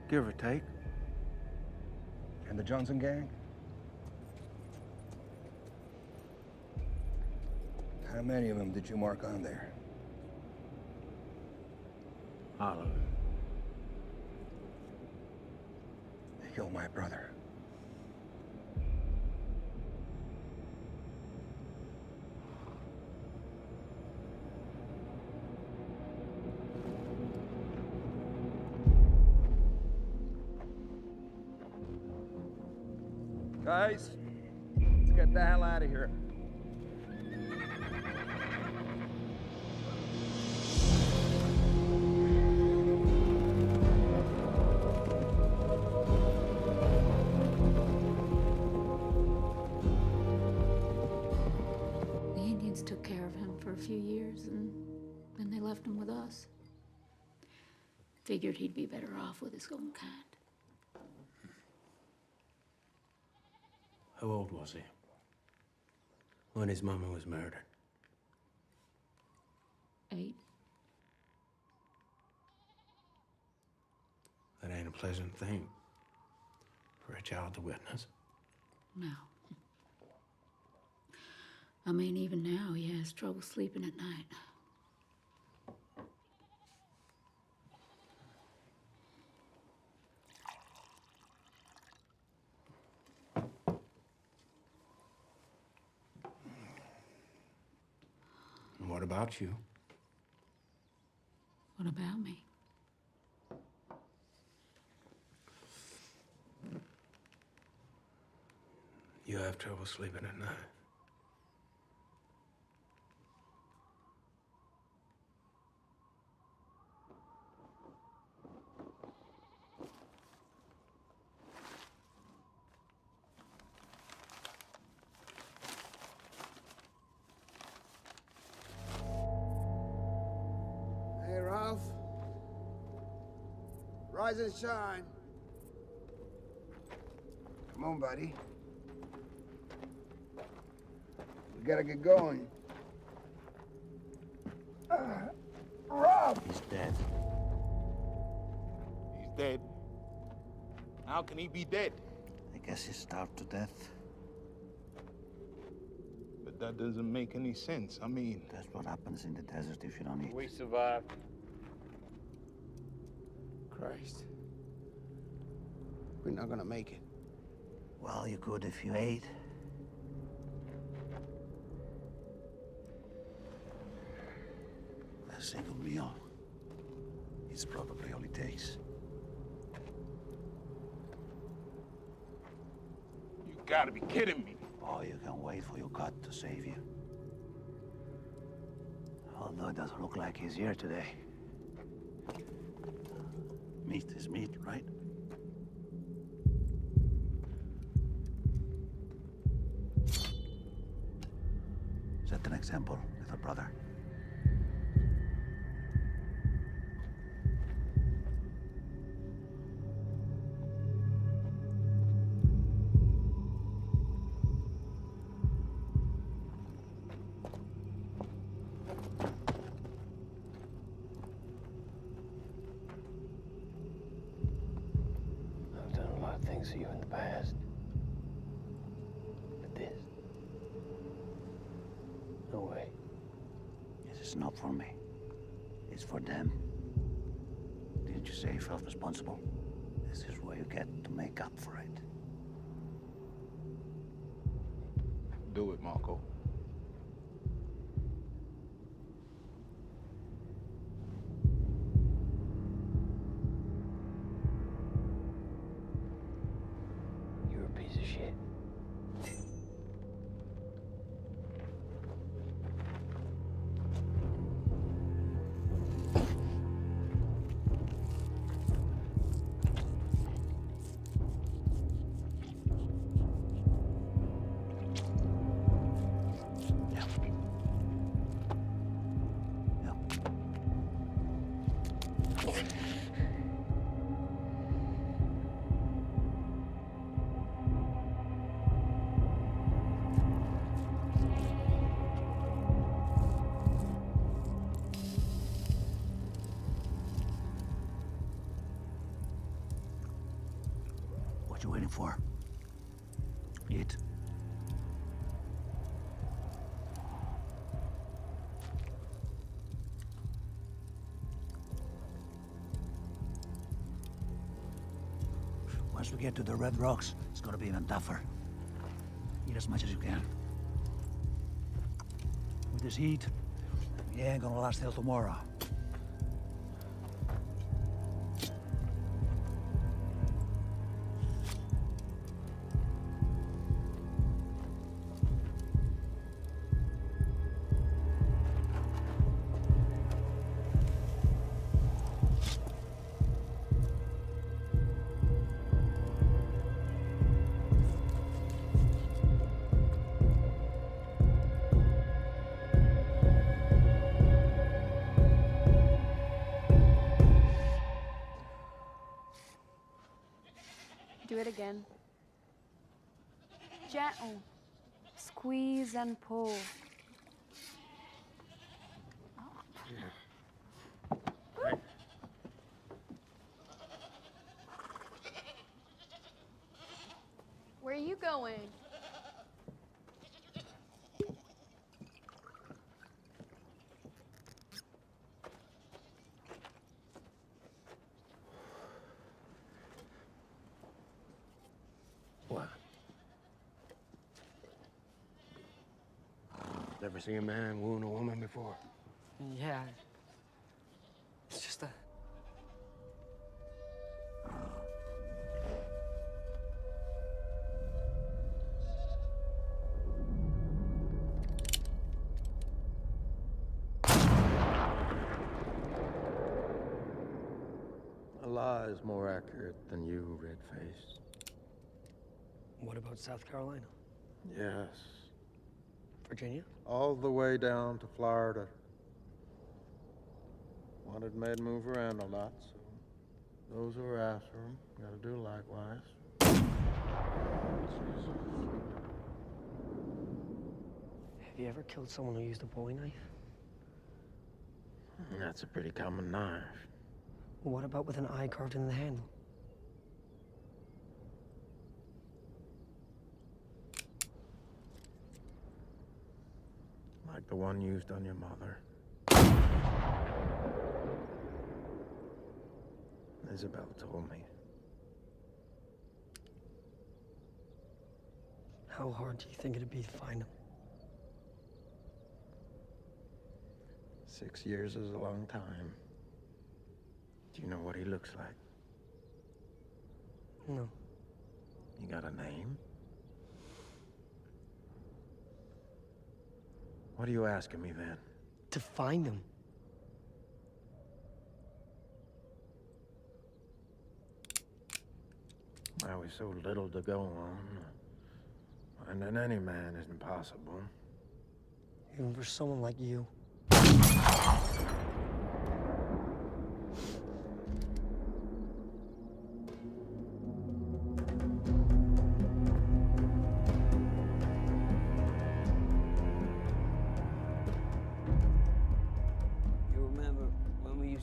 Give or take. And the Johnson gang? How many of them did you mark on there? All of them. They killed my brother. Guys, let's get the hell out of here. The Indians took care of him for a few years, and then they left him with us. Figured he'd be better off with his own kind. How old was he when his mama was murdered? 8. That ain't a pleasant thing for a child to witness. No. I mean, even now, he has trouble sleeping at night. And what about you? What about me? You have trouble sleeping at night. Hey, Ralph. Rise and shine. Come on, buddy. We gotta get going. Ralph! He's dead. He's dead? How can he be dead? I guess he starved to death. But that doesn't make any sense. I mean... That's what happens in the desert if you don't eat. We survived. Christ. We're not gonna make it. Well, you could if you ate. A single meal. It's probably all it takes. You gotta be kidding me. Oh, you can wait for your God to save you. Although it doesn't look like he's here today. Meat is meat, right? Set an example, little brother. I've done a lot of things to you in the past. But this... No way. This is not for me. It's for them. Didn't you say you felt responsible? This is what you get to make up for it. Do it, Marco. You're a piece of shit. What you waiting for? Eat. Once we get to the Red Rocks, it's gonna be even tougher. Eat as much as you can. With this heat, we ain't gonna last till tomorrow. Do it again. Gentle. Squeeze and pull. Where are you going? What? Never seen a man wound a woman before? Yeah. It's just a... Allah is more accurate than you, red-faced. What about South Carolina? Yes. Virginia? All the way down to Florida. Wanted men to move around a lot, so those who are after him gotta do likewise. Have you ever killed someone who used a bowie knife? That's a pretty common knife. What about with an eye carved in the handle? Like the one used on your mother. Isabel told me. How hard do you think it'd be to find him? 6 years is a long time. Do you know what he looks like? No. You got a name? What are you asking me then? To find him. Well, we've so little to go on. Finding any man is impossible. Even for someone like you.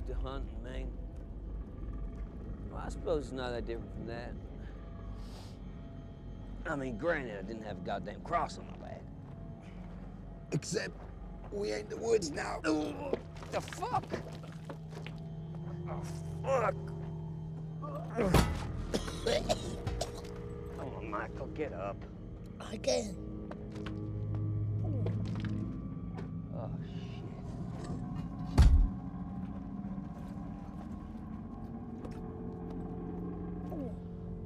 To hunt in Maine. Well, I suppose it's not that different from that. I mean, granted, I didn't have a goddamn cross on my back. Except, we ain't in the woods now. Ugh, the fuck? Oh, fuck. Come on, Michael, get up. I can. Oh, shit.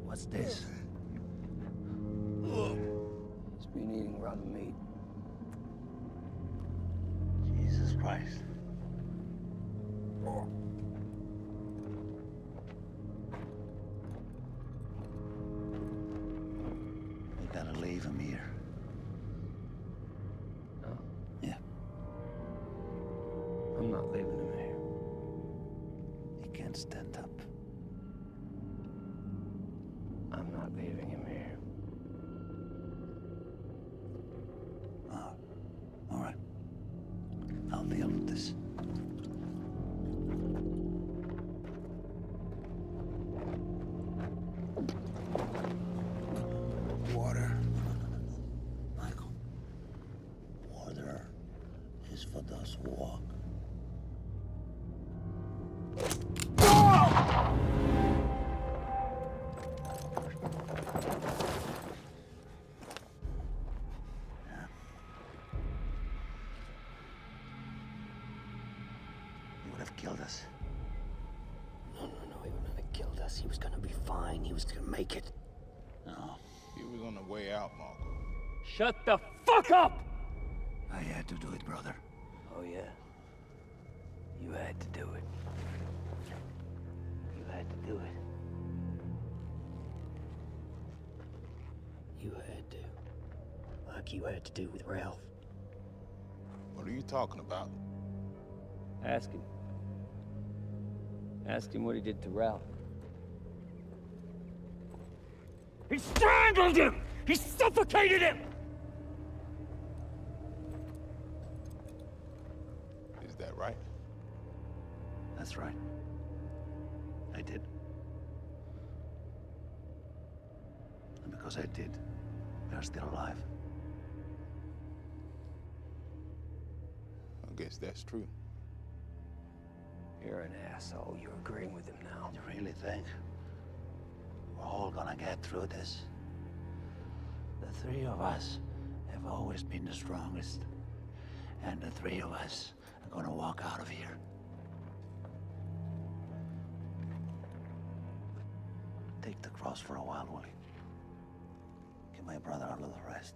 What's this? He's been eating rotten meat. Jesus Christ. We gotta leave him here. No. Yeah. I'm not leaving him here. He can't stand up. I'm not leaving him here. All right. I'll deal with this. Water. Michael. Water is for those who walk. He would have killed us. No, he wouldn't have killed us. He was gonna be fine. He was gonna make it. No. He was on the way out, Marco. Shut the fuck up! I had to do it, brother. Oh, yeah. You had to do it. You had to do it. You had to. Like you had to do with Ralph. What are you talking about? Ask him. Ask him what he did to Ralph. He strangled him! He suffocated him! Is that right? That's right. I did. And because I did, we are still alive. I guess that's true. You're an asshole. You're agreeing with him now. You really think we're all gonna get through this? The three of us have always been the strongest. And the three of us are gonna walk out of here. Take the cross for a while, will you? Give my brother a little rest.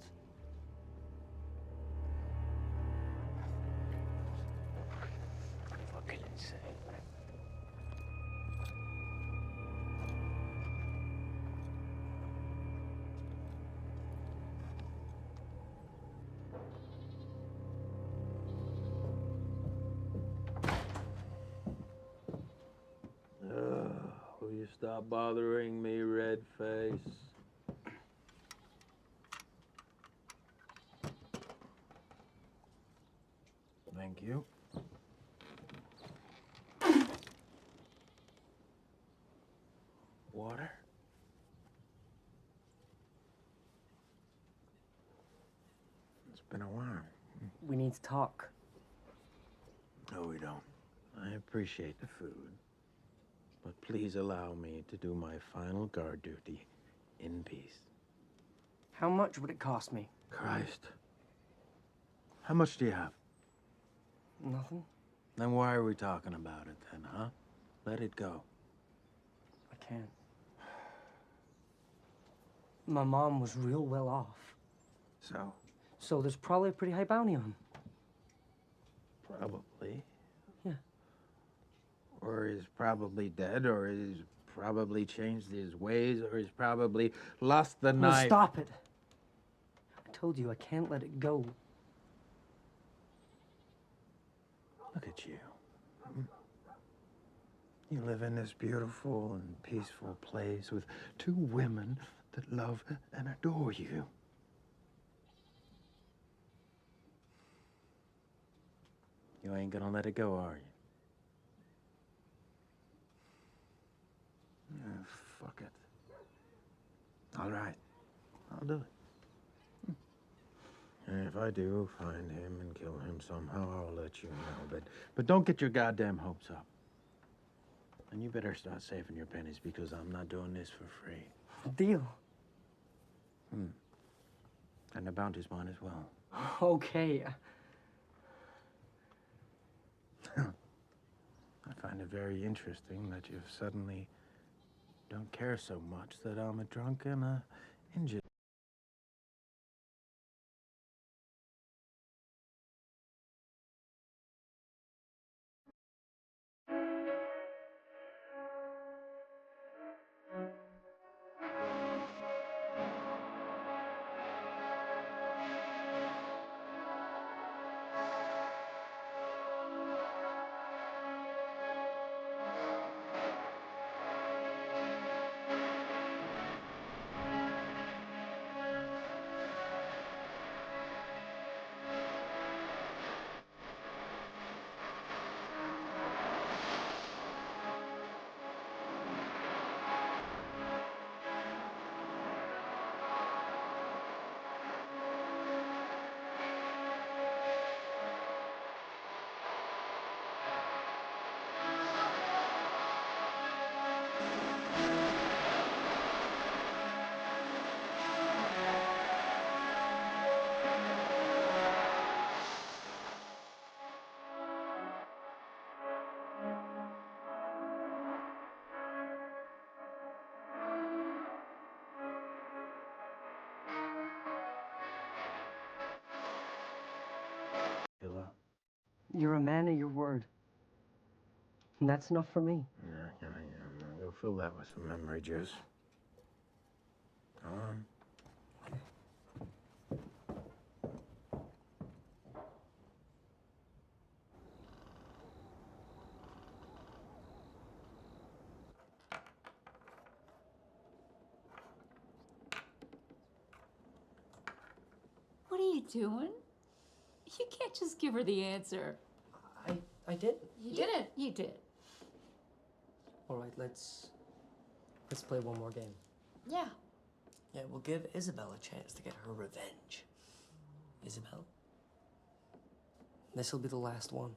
Fucking insane. Will you stop bothering me, red face? Thank you. Water? It's been a while. We need to talk. No, we don't. I appreciate the food, but please allow me to do my final guard duty in peace. How much would it cost me? Christ. How much do you have? Nothing. Then why are we talking about it then, huh? Let it go. I can't. My mom was real well off. So? So there's probably a pretty high bounty on him. Probably. Yeah. Or he's probably dead, or he's probably changed his ways, or he's probably lost the Well, knife. stop it. I told you I can't let it go. Look at you. You live in this beautiful and peaceful place with two women that love and adore you. You ain't gonna let it go, are you? Yeah, fuck it. All right, I'll do it. And if I do find him and kill him somehow, I'll let you know. But don't get your goddamn hopes up. And you better start saving your pennies because I'm not doing this for free. Deal. And the bounty's mine as well. Okay. I find it very interesting that you suddenly don't care so much that I'm a drunk and a injured. You're a man of your word. And that's enough for me. Yeah. You'll fill that with some memory juice. Go on. What are you doing? You can't just give her the answer. I did. You didn't. You did. All right, let's play one more game. Yeah. Yeah, we'll give Isabel a chance to get her revenge. Isabel? This'll be the last one.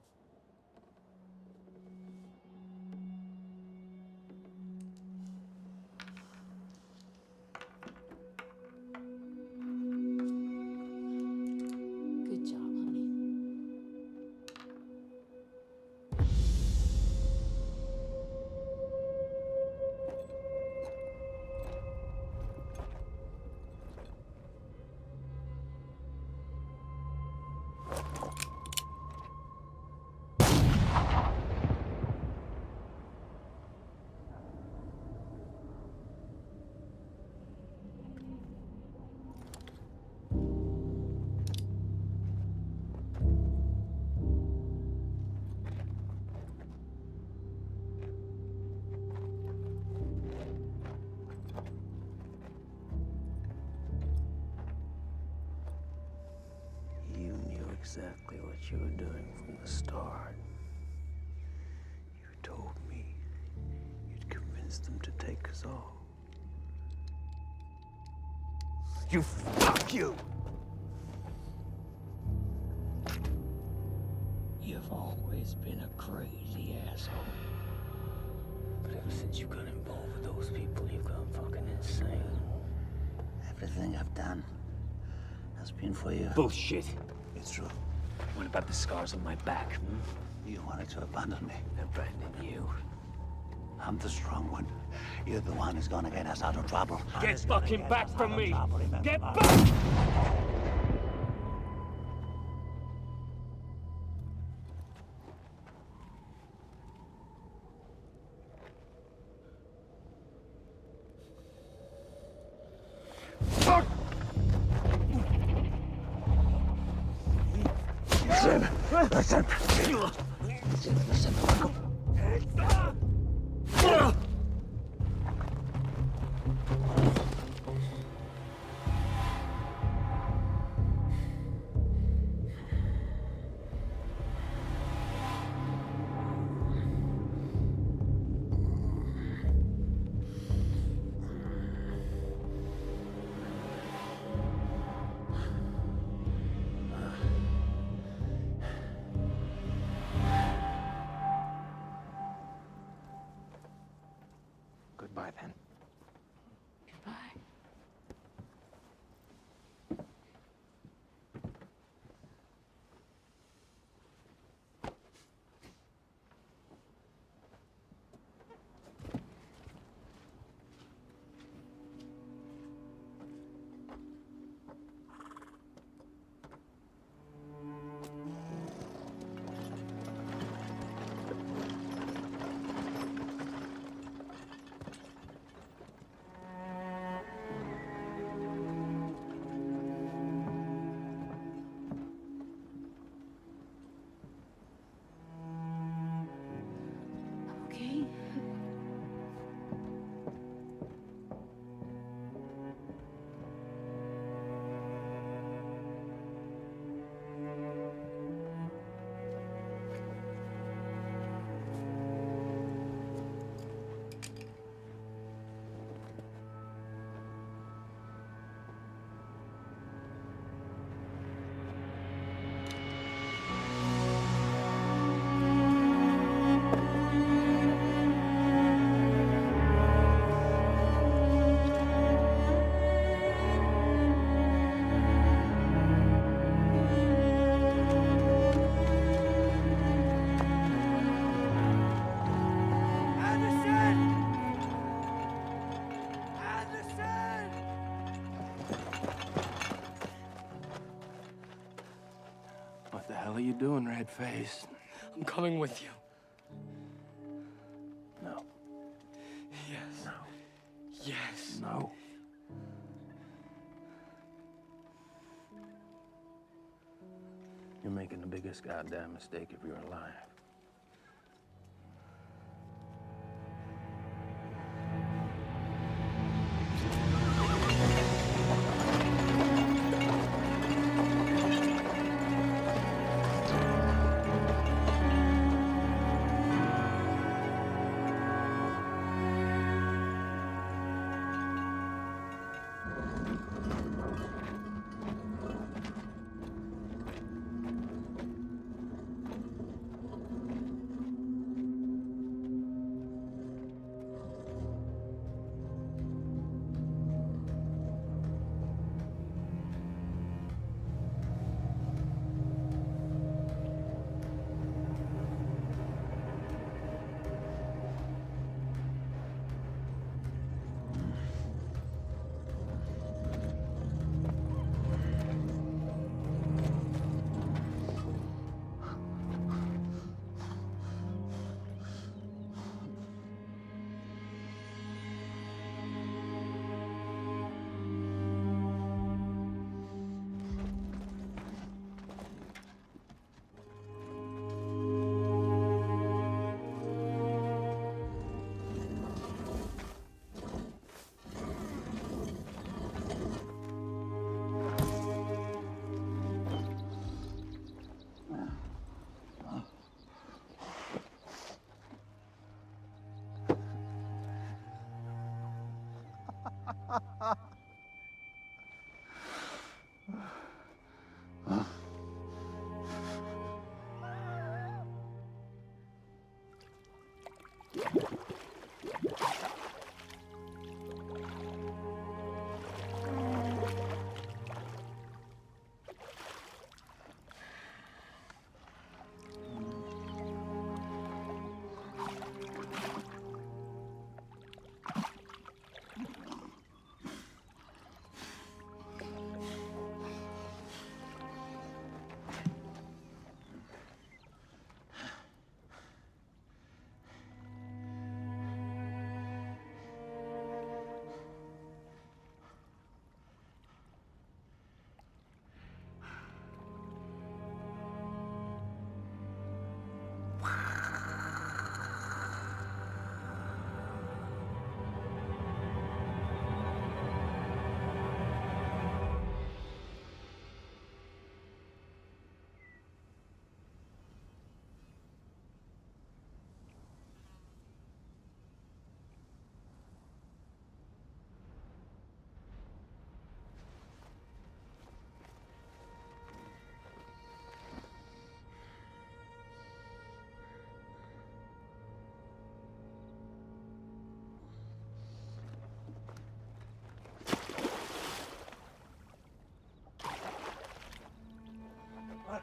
Good job, honey. You knew exactly what you were doing from the start. You told me you'd convince them to take us all. You fuck you! You've always been a crazy asshole. But ever since you got involved with those people, you've gone fucking insane. Everything I've done has been for you. Bullshit. It's true. What about the scars on my back? You wanted to abandon me. Abandon you? I'm the strong one. You're the one who's gonna get us out of trouble. Get fucking back from me! Get back! Listen. Goodbye, then. Goodbye. Okay. What the hell are you doing, Redface? I'm coming with you. No. Yes. No. Yes. No. You're making the biggest goddamn mistake of your life.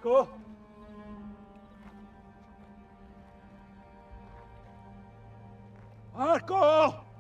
Marco? Marco!